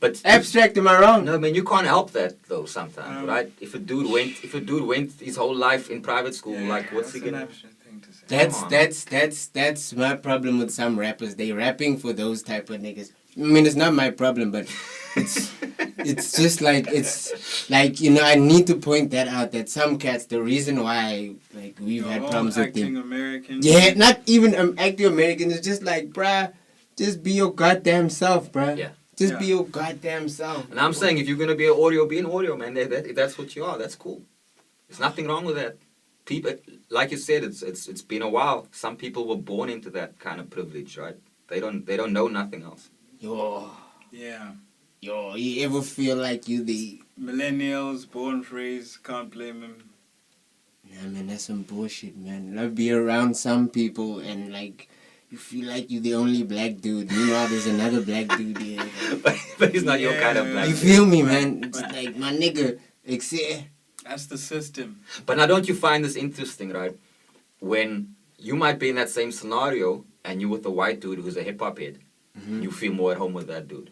But abstract, am I wrong? No, man, you can't help that though. Sometimes, right? If a dude went his whole life in private school, like what's he gonna? That's my problem with some rappers. They rapping for those type of niggas. I mean, it's not my problem, but it's just like you know I need to point that out that some cats the reason why like we've had problems with them. American. Yeah, not even acting American. It's just like bruh, just be your goddamn self, bruh. Yeah. Just be your goddamn self. And I'm saying if you're gonna be an audio, be an audio, man. If that's what you are, that's cool. There's nothing wrong with that. People, like you said, it's been a while. Some people were born into that kind of privilege, right? They don't know nothing else. Yo, you ever feel like you the millennials, born phrase, can't blame them. Nah, man, that's some bullshit, man. I'll be around some people and like. You feel like you're the only black dude. Meanwhile, there's another black dude here. but he's not your kind of black dude. You feel me, man? It's like, my nigga, that's the system. But now don't you find this interesting, right? When you might be in that same scenario and you're with a white dude who's a hip-hop head, you feel more at home with that dude.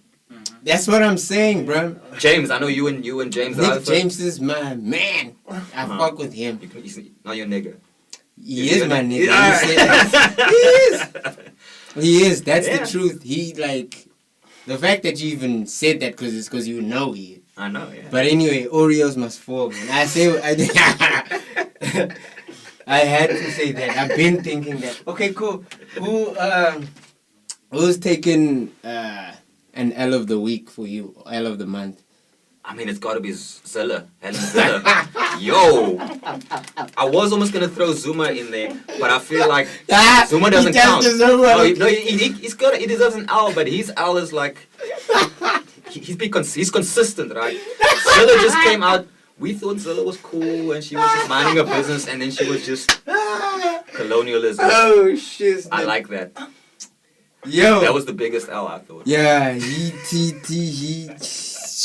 That's what I'm saying, bro. James, I know you and James. James is my man. I fuck with him. He's not your nigga. He is my nigga. He is. That's the truth. He like the fact that you even said that because you know he is. I know, yeah. But anyway, Oreos must fall, man. I had to say that. I've been thinking that. Okay, cool. Who's taking an L of the week for you? L of the month? I mean, it's got to be Zilla. Helen Zilla. Yo! I was almost going to throw Zuma in there, but I feel like Zuma doesn't count. No, he deserves an L, but his L is like... He's consistent, right? Zilla just came out. We thought Zilla was cool, and she was just minding her business, and then she was just... colonialism. Oh, shit. I like that. Yo! That was the biggest L, I thought. Yeah,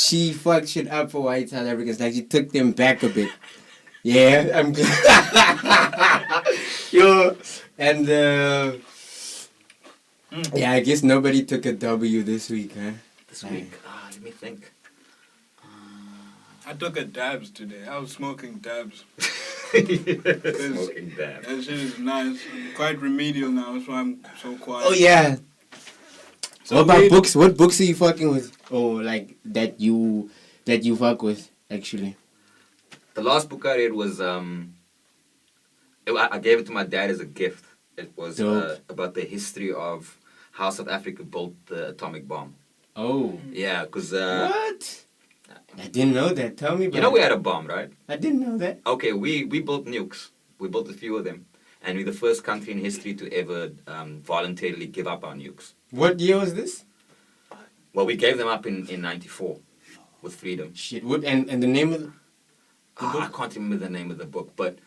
she fucked shit up for white South Africans. Like, she took them back a bit. Yeah, I'm good. Yo, and Yeah, I guess nobody took a W this week, huh? This week, let me think. I took a dabs today. I was smoking dabs. Smoking dab. That shit is nice. I'm quite remedial now, so I'm so quiet. Oh yeah. So what about weed- books? What books are you fucking with? Or like that you fuck with actually? The last book I read was I gave it to my dad as a gift. It was Dope. about the history of how South Africa built the atomic bomb. Oh. Yeah, because What? I didn't know that. Tell me about you know it. we had a bomb, right? I didn't know that. Okay, we built nukes. We built a few of them, and we're the first country in history to ever voluntarily give up our nukes. What year was this? Well, we gave them up in '94 with freedom. Shit. What and the name of the I can't remember the name of the book, but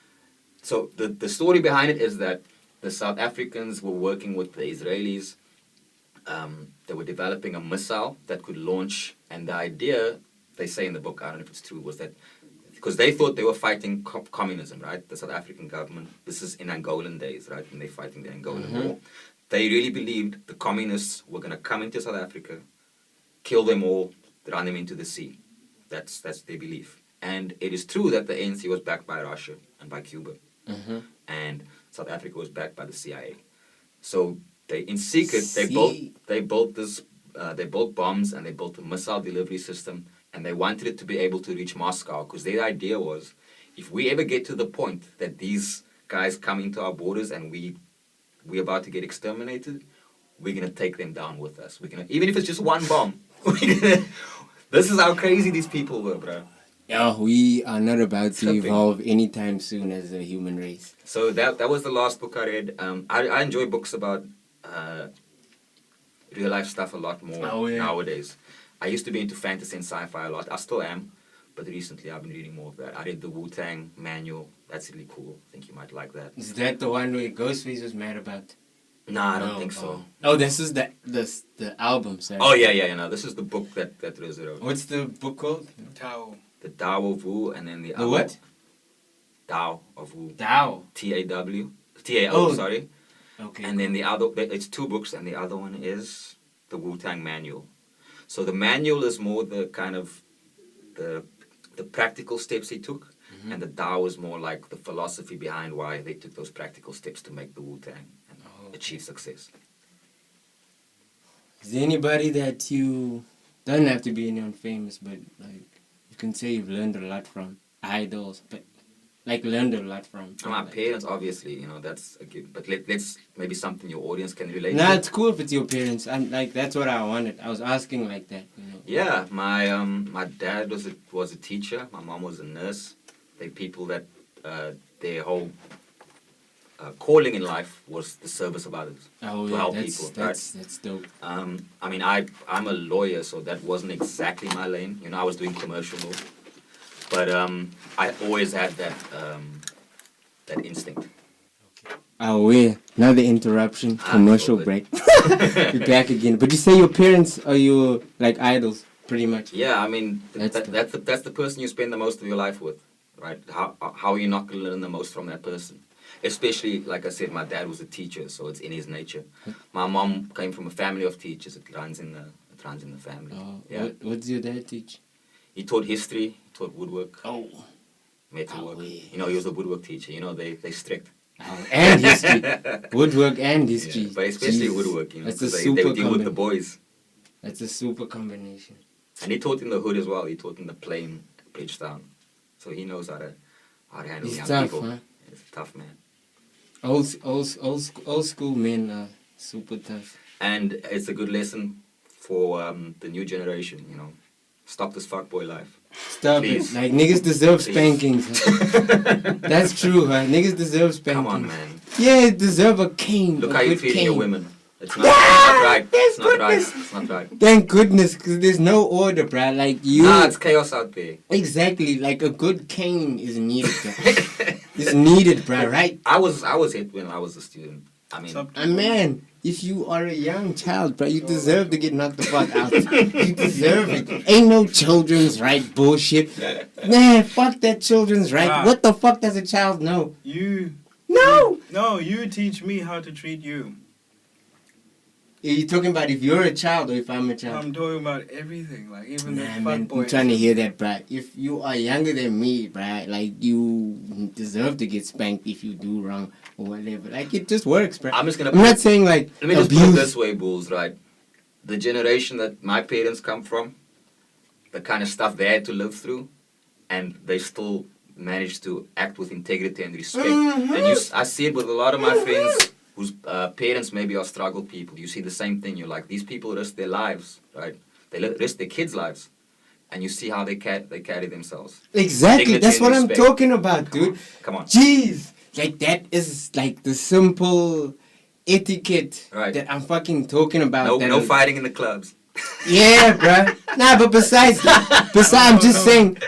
so the story behind it is that the South Africans were working with the Israelis. They were developing a missile that could launch, and the idea, they say in the book, I don't know if it's true, was that because they thought they were fighting communism, right? The South African government. This is in Angolan days, right? When they're fighting the Angolan war. They really believed the communists were going to come into South Africa, kill them all, run them into the sea. That's their belief. And it is true that the ANC was backed by Russia and by Cuba. And South Africa was backed by the CIA. So they, in secret, they built bombs and they built a missile delivery system, and they wanted it to be able to reach Moscow because their idea was, if we ever get to the point that these guys come into our borders and we're about to get exterminated, we're gonna take them down with us. We're gonna, even if it's just one bomb. This is how crazy these people were, bro. Yo, we are not about to Tripping. evolve anytime soon as a human race. So that was the last book I read. I enjoy books about real life stuff a lot more nowadays. I used to be into fantasy and sci-fi a lot. I still am, but recently I've been reading more of that. I read the Wu-Tang manual. That's really cool. I think you might like that. Is that the one where Ghostface was mad about? Nah, I don't think so. Oh, this is the album, sorry. Oh yeah. No, this is the book that Rose wrote. What's the book called? Tao. The Tao of Wu, and then the other what? Tao of Wu. Tao. T-A-O, Oh. sorry. Okay. And then the other, it's two books, and the other one is the Wu-Tang manual. So the manual is more the kind of the practical steps he took, and the Tao is more like the philosophy behind why they took those practical steps to make the Wu-Tang and achieve success. Is there anybody that you, doesn't have to be anyone famous, but like you can say you've learned a lot from, idols, but like learned a lot from? And my parents, obviously, you know, that's a given. But let's maybe something your audience can relate Nah, to. it's cool if it's your parents. I'm like, that's what I wanted. I was asking like that, you know. Yeah, my dad was a teacher. My mom was a nurse. They're people that their whole calling in life was the service of others. Oh, to yeah, help that's, people, that's dope. I mean, I'm a lawyer, so that wasn't exactly my lane. You know, I was doing commercial law, but I always had that instinct. Oh, yeah. Another interruption. Commercial so break. We're back again. But you say your parents are your, like, idols, pretty much. Yeah, I mean, That's that's the person you spend the most of your life with, right? How are you not going to learn the most from that person? Especially, like I said, my dad was a teacher, so it's in his nature. My mom came from a family of teachers. It runs in the family. Oh, Yeah. what does your dad teach? He taught history. He taught woodwork, Oh. metalwork. yeah. You know, he was a woodwork teacher. You know, they strict. And history. Woodwork and history. Yeah, but especially Jesus. woodwork, you know, That's a 'cause they super deal with the boys. That's a super combination. And he taught in the hood as well. He taught in the plain, Bridgetown. So he knows how to handle He's young tough, people. huh? He's a tough man. Old school men are super tough. And it's a good lesson for the new generation, you know. Stop this fuckboy life. Stop Please. it. Like, niggas deserve Please. spankings. Huh? That's true, huh? Niggas deserve spankings. Come on, man. Yeah, deserve a cane. Look a how you're good treating cane. your women. It's not right. It's not right. goodness. It's not right. Thank goodness, because there's no order, bruh. Like, you... Nah, it's chaos out there. Exactly. Like, a good cane is needed, bruh. It's needed, bruh, right? I was hit when I was a student. I mean, And man, if you are a young child, bruh, you deserve to get knocked the fuck out. You deserve it. Ain't no children's right bullshit. Man, fuck that children's right. Ah. What the fuck does a child know? You No! No, you teach me how to treat you. you talking about if you're a child or if I'm a child? I'm talking about everything, like even the Nah, fuck man, boy. I'm trying to hear that, bruh. If you are younger than me, bruh, like, you deserve to get spanked if you do wrong or whatever. Like, it just works, bruh. I'm just gonna. I'm not saying, like, Let me just abuse. put it this way, Bulls. Right, the generation that my parents come from, the kind of stuff they had to live through, and they still managed to act with integrity and respect. Mm-hmm. And I see it with a lot of my friends whose parents maybe are struggle people. You see the same thing. You're like, these people risk their lives, right? They risk their kids' lives, and you see how they carry themselves. Exactly, Dignity that's and what I'm respect. talking about, dude. Come on. Jeez, like, that is like the simple etiquette Right. that I'm fucking talking about. No, that no fighting in the clubs. Yeah, bruh. Nah, but besides, I'm just saying,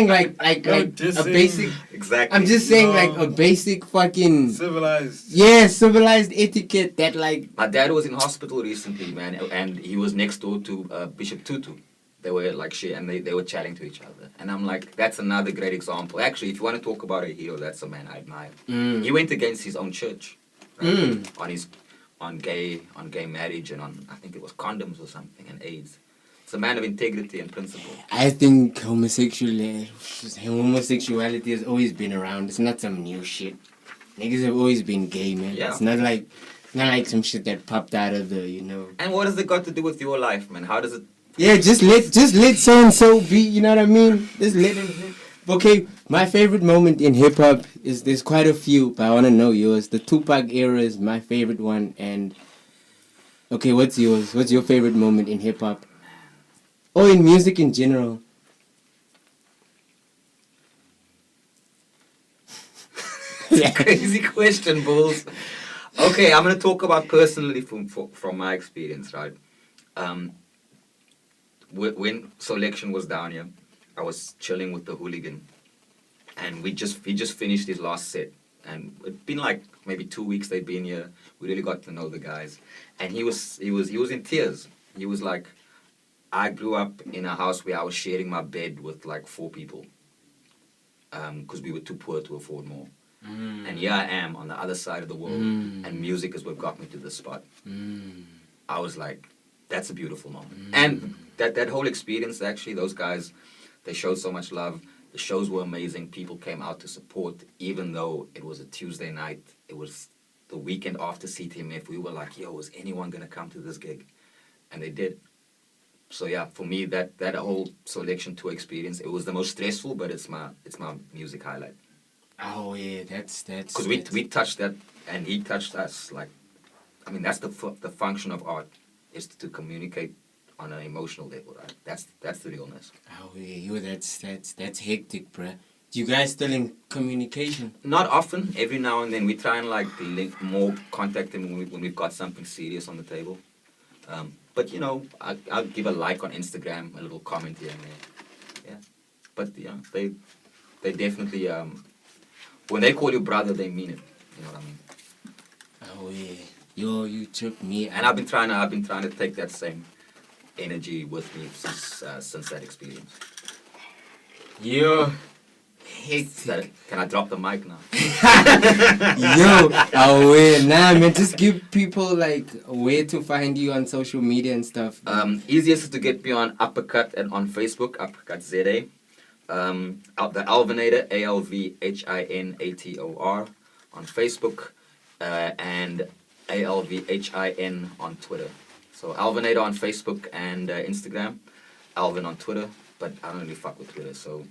like a dissing. basic. Exactly. I'm just saying, No. like, a basic fucking. Civilized. Yeah, civilized etiquette that, like. My dad was in hospital recently, man, and he was next door to Bishop Tutu. They were like shit, and they were chatting to each other. And I'm like, that's another great example. Actually, if you want to talk about a hero, that's a man I admire. He went against his own church, right? on gay marriage and on, I think it was condoms or something, and AIDS. It's a man of integrity and principle. I think homosexuality has always been around. It's not some new shit. Niggas have always been gay, man. Yeah. It's not like some shit that popped out of the, you know. And what has it got to do with your life, man? How does it? Yeah, just let so and so be. You know what I mean? Just let him. Okay, my favorite moment in hip hop is, there's quite a few, but I want to know yours. The Tupac era is my favorite one, and okay, what's yours? What's your favorite moment in hip hop, or in music in general? Crazy question, Bulls. Okay, I'm gonna talk about personally from my experience, right? When selection was down here, I was chilling with the hooligan, and he just finished his last set, and it'd been like maybe 2 weeks they'd been here. We really got to know the guys, and he was in tears. He was like, I grew up in a house where I was sharing my bed with like 4 people, because we were too poor to afford more. And here I am on the other side of the world, and music is what got me to this spot. I was like, that's a beautiful moment. And that whole experience, actually, those guys, they showed so much love. The shows were amazing. People came out to support, even though it was a Tuesday night. It was the weekend after CTMF. We were like, yo, is anyone going to come to this gig? And they did. So yeah, for me, that whole selection tour experience, it was the most stressful, but it's my music highlight. Oh yeah, that's because we touched that, and he touched us. Like, I mean, that's the function of art, is to communicate on an emotional level, right? That's the realness. Oh yeah, that's hectic, bruh. You guys still in communication? Not often. Every now and then we try and like link more, contact him when we've got something serious on the table. But you know, I'll give a like on Instagram, a little comment here and there. Yeah, but yeah, they definitely when they call you brother, they mean it. You know what I mean? Oh yeah, you took me. And I've been trying to take that same energy with me since that experience. Yo. Can I drop the mic now? Yo, oh yeah, nah man, just give people like where to find you on social media and stuff. Easiest is to get me on Uppercut and on Facebook, Uppercutza. The Alvhinator, ALVHINATOR on Facebook, and ALVHIN on Twitter. So Alvhinator on Facebook and Instagram, Alvin on Twitter, but I don't really fuck with Twitter, so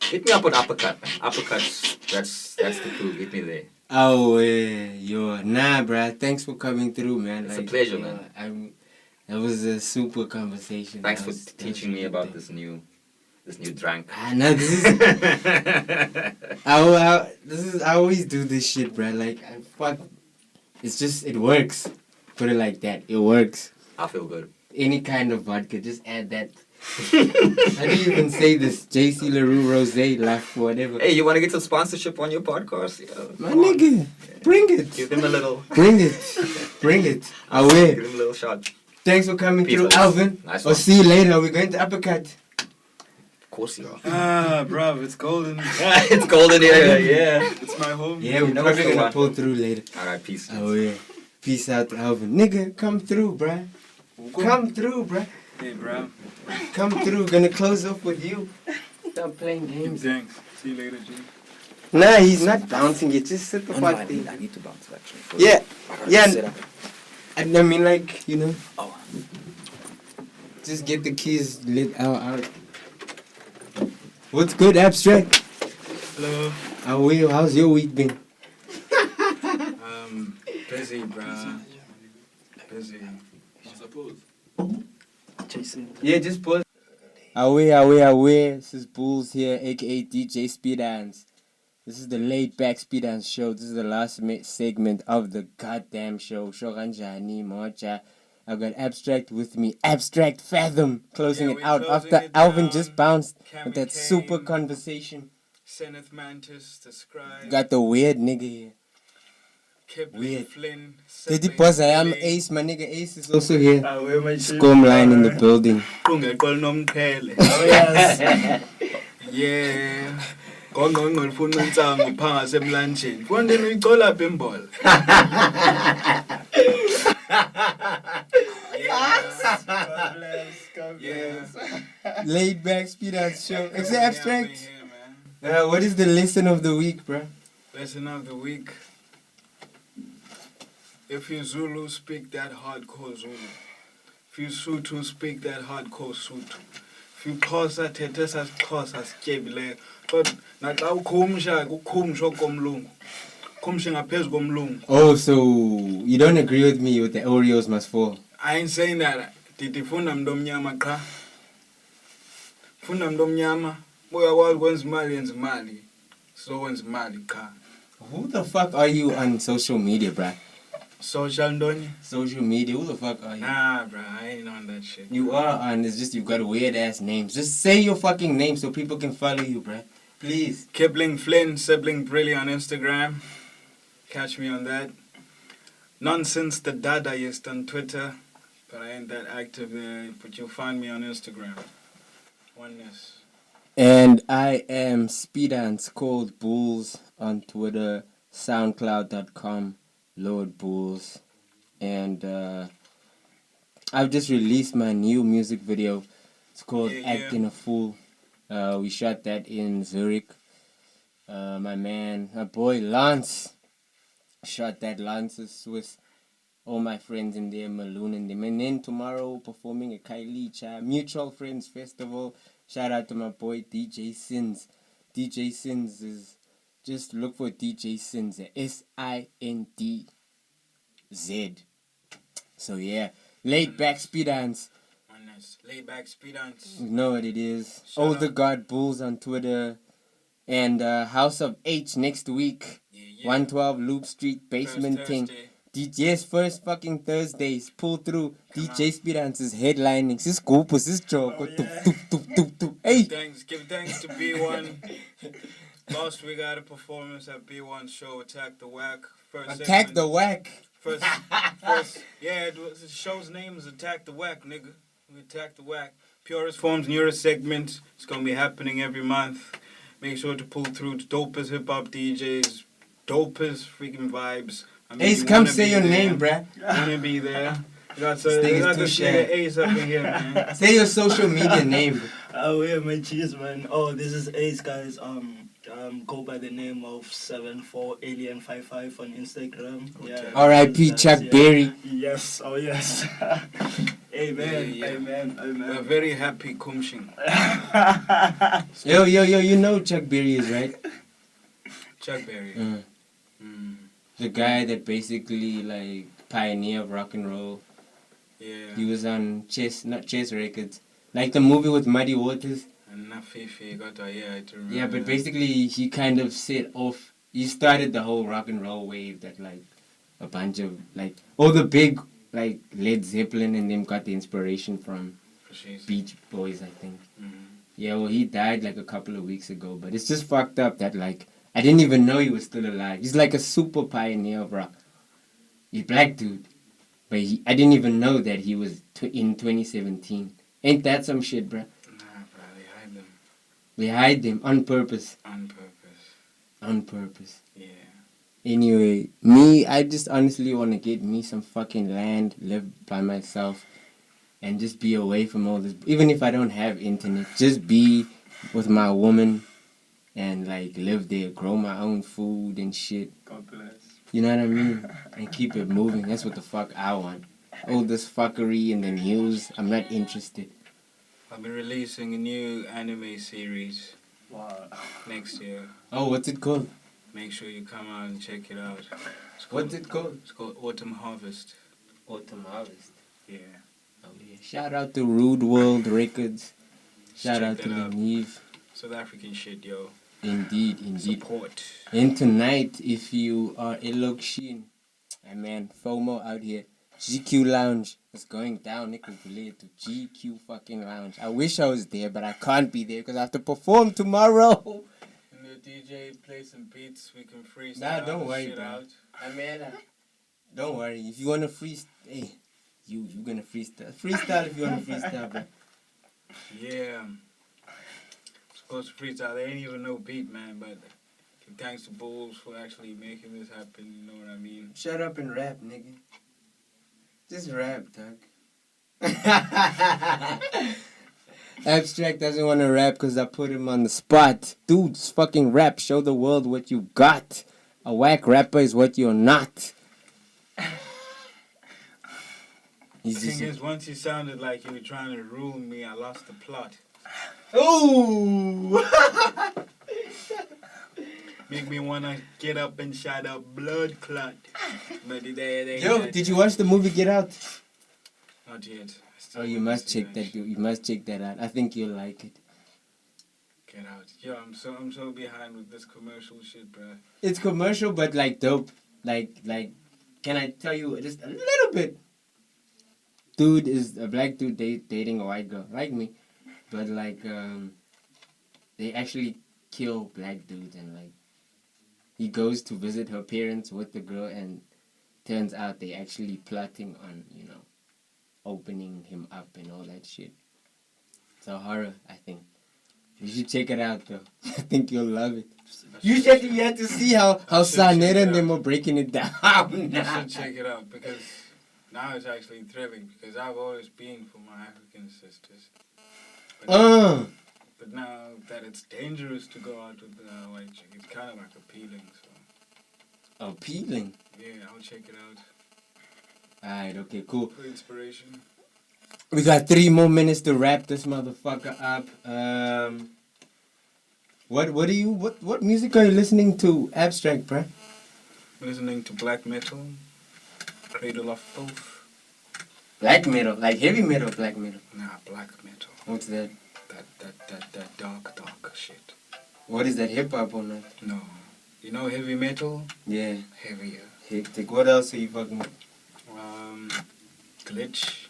hit me up on Uppercut, man. Uppercuts, that's the crew. Hit me there. Oh yeah, yo, nah, bruh. Thanks for coming through, man. It's a pleasure, man. That was a super conversation. Thanks for teaching me about this new drink. No, this is. I always do this shit, bruh. Like, it's just, it works. Put it like that. It works. I feel good. Any kind of vodka, just add that. How do you even say this? JC LaRue Rosé, laugh, whatever. Hey, you want to get some sponsorship on your podcast? Yeah, my nigga, bring it. Give them a little. Bring it. I will. Give them a little shot. Thanks for coming Peace, through, boys. Alvin. Nice I'll one. see you later. We're going to Uppercut. Of course you are. Bruv, it's golden. It's golden here, yeah. It's my home. Yeah, we're know probably what's going the to one. pull through later. All right, peace. Oh, yeah. Peace out to Alvin. Nigga, come through, bruh. Come through, bruh. Hey, bro. Come through. Gonna close off with you. Stop playing games. Thanks. See you later, G. Nah, he's not bouncing it. Just sit the fuck I there. need to bounce actually. Yeah. I Yeah. set up. I mean, like, you know, Oh. just get the keys lit out. What's good, Abstract? Hello. How are you? How's your week been? Busy, bro. Busy. I suppose. Yeah, just pause. Away. This is BOOLZ here, aka DJ Spidans. This is the laid back Spidans show. This is the last segment of the goddamn show. Shoganjani Mocha. I've got Abstract with me. Abstract Fathom. Closing it out after Alvin just bounced with that super conversation. Seneth Mantis, the scribe. Got the weird nigga here. Weird. Flynn. Did pause? I am Ace. My nigga Ace is also here. Where my Scum line in the building. Oh, yes. Yeah. Ngongqongqo ufuna intsango phanga semlanjeni. Fonde uyicola apha imbola. Yeah. Laid back Spidans show. It's the Abstract. Here, man. What is the lesson of the week, bruh? Lesson of the week. If you Zulu, speak that hardcore Zulu. If you Sotho, speak that hardcore Sotho. If you Xhosa, thetha sasiXhosa sityebileyo. Kodwa naxa ukhumsha kukhumsha komlungu. Khumshe ngaphezu komlungu. Oh, so you don't agree with me with the Oreos must fall? I ain't saying that. Funda mntu omnyama qha. Funda mntu omnyama. Uyakwazi ukwenza imali yenza imali. Sizokwenza imali qha. Who the fuck are you on social media, bruh? Social ndonye? Social media, who the fuck are you? Nah, bruh, I ain't on that shit. You are on, it's just you've got weird ass names. Just say your fucking name so people can follow you, bruh. Please. Kibling Flynn, Sibling Brilly on Instagram. Catch me on that. Nonsense the Dadaist on Twitter. But I ain't that active there. But you'll find me on Instagram. Oneness. And I am Spidans called BOOLZ on Twitter, SoundCloud.com, Lord BOOLZ. And I've just released my new music video. It's called Acting a Fool. We shot that in Zurich. My boy Lance shot that. Lance is Swiss. All my friends in there, Maloon and them. And then tomorrow performing at Kailicha Mutual Friends Festival. Shout out to my boy DJ Sins. DJ Sins is, just look for DJ Sins, SINDZ. So yeah, laid back Spidans. Oneness. Laid back Spidans. You know what it is. The God BOOLZ on Twitter. And House of H next week. 112 Loop Street, basement thing. DJ's first fucking Thursdays. Pull through. DJ Spidans is headlining. Sis Goopus, sis joke. Hey. Give thanks to B1. Last week I had a performance at B1 show, Attack the Whack. Attack the Whack. First, yeah, the show's name is Attack the Whack, nigga. We Attack the Whack. Purest Forms, Neuro segment. It's gonna be happening every month. Make sure to pull through the dopest hip hop DJs, dopest freaking vibes. Ace, come say your name, bruh. Wanna be there? You got this nigga Ace up in here, man. Say your social media name. Oh yeah, my cheese, man. Oh, this is Ace, guys. Go by the name of 74alien55 on Instagram. Yeah. R.I.P. Chuck Berry. Yes. Oh yes. Amen. Yeah. Amen. We're very happy, Kumshing. Yo, you know Chuck Berry is, right? Chuck Berry. The guy that basically like pioneer of rock and roll. Yeah. He was on Chess Records. Like the movie with Muddy Waters. And Nafifi got a I to remember. Yeah, but basically he kind of set off, he started the whole rock and roll wave that like a bunch of like all the big like Led Zeppelin and them got the inspiration from Beach Boys, I think. Yeah, well he died like a couple of weeks ago, but it's just fucked up that like I didn't even know he was still alive. He's like a super pioneer of rock. He's black dude. But I didn't even know that he was in 2017. Ain't that some shit, bruh? Nah, bro, they hide them. They hide them on purpose. On purpose. On purpose. Yeah. Anyway, me, I just honestly want to get me some fucking land, live by myself, and just be away from all this. Even if I don't have internet, just be with my woman and like live there, grow my own food and shit. God bless. You know what I mean? And keep it moving. That's what the fuck I want. All this fuckery in the news, I'm not interested. I'll be releasing a new anime series Wow. next year. Oh, what's it called? Make sure you come out and check it out. What's it called? It's called Autumn Harvest. Autumn Harvest. Yeah. Oh, yeah. Shout out to Rude World Records. Shout Check out to that out. Neve. South African shit, yo. Indeed, indeed. Support. And tonight, if you are a Lokshin, man, FOMO out here. GQ Lounge is going down. Related to GQ fucking Lounge. I wish I was there, but I can't be there because I have to perform tomorrow. And the DJ play some beats, we can freestyle. Nah, don't worry, shit bro. out. Don't worry. If you want to freestyle, hey, you gonna freestyle. Freestyle if you want to freestyle, bro. Yeah. Supposed to freestyle. They ain't even no beat, man, but thanks to BOOLZ for actually making this happen, you know what I mean? Shut up and rap, nigga. Just rap, dog. Abstract doesn't want to rap because I put him on the spot. Dudes, fucking rap. Show the world what you got. A whack rapper is what you're not. The thing is, once you sounded like you were trying to rule me, I lost the plot. Ooh! Make me wanna get up and shout out blood clot. But Yo, did you watch the movie Get Out? Not yet. Oh, you must check that. You must check that out. I think you'll like it. Get out. Yo, I'm so behind with this commercial shit, bro. It's commercial, but like dope. Like, can I tell you just a little bit? Dude is a black dude dating a white girl, like me, but like they actually kill black dudes, and like he goes to visit her parents with the girl, and turns out they actually plotting on opening him up and all that shit. It's a horror, I think. You should check it out though. I think you'll love it. You had to see how Sanera and them were breaking it down. I should check it out because now it's actually thrilling because I've always been for my African sisters. But now that it's dangerous to go out with a white chick, it's kind of like appealing. So appealing? Yeah, I'll check it out. Alright, okay, cool. For inspiration. We got 3 more minutes to wrap this motherfucker up. What music are you listening to, Abstract, bruh? I'm listening to black metal, Cradle of Filth. Black metal, like heavy metal, black metal. Nah, black metal. What's that? That dark shit. What is that, hip hop or not? No. You know heavy metal? Yeah. Heavier. Hectic. What else are you fucking with? Glitch.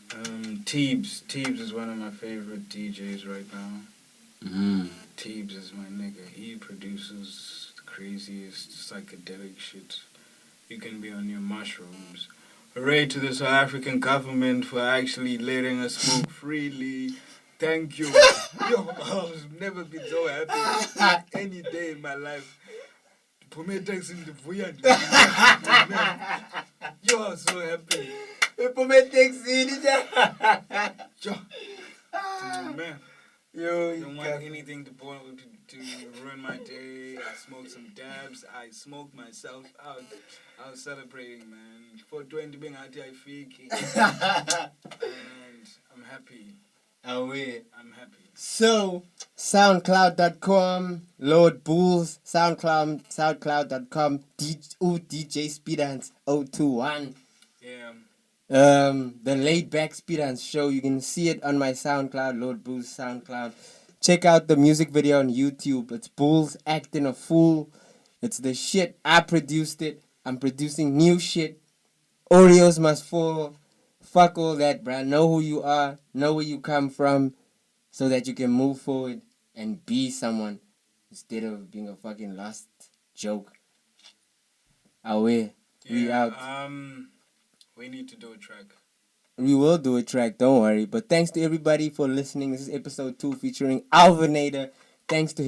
Teebs is one of my favorite DJs right now. Teebs is my nigga. He produces the craziest psychedelic shit. You can be on your mushrooms. Hooray to the South African government for actually letting us smoke freely. Thank you. Yo, I've never been so happy any day in my life. Pumetex in the Vuyan. Yo, I'm so happy. Pumetex in Yo. Man. Yo, I don't want anything to ruin my day. I smoked some dabs. I smoked myself out. I was celebrating, man. 420 being out here, and I'm happy. I'm happy. So, SoundCloud.com, Lord BOOLZ, SoundCloud.com, DJ Speedans 021. Yeah. The Laid Back Spidans Show. You can see it on my SoundCloud, Lord BOOLZ SoundCloud. Check out the music video on YouTube. It's BOOLZ acting a fool. It's the shit. I produced it. I'm producing new shit. Oreos must fall. Fuck all that, bruh. Know who you are. Know where you come from. So that you can move forward and be someone. Instead of being a fucking lost joke. We out. We need to do a track. We will do a track, don't worry. But thanks to everybody for listening. This is episode 2 featuring Alvhinator. Thanks to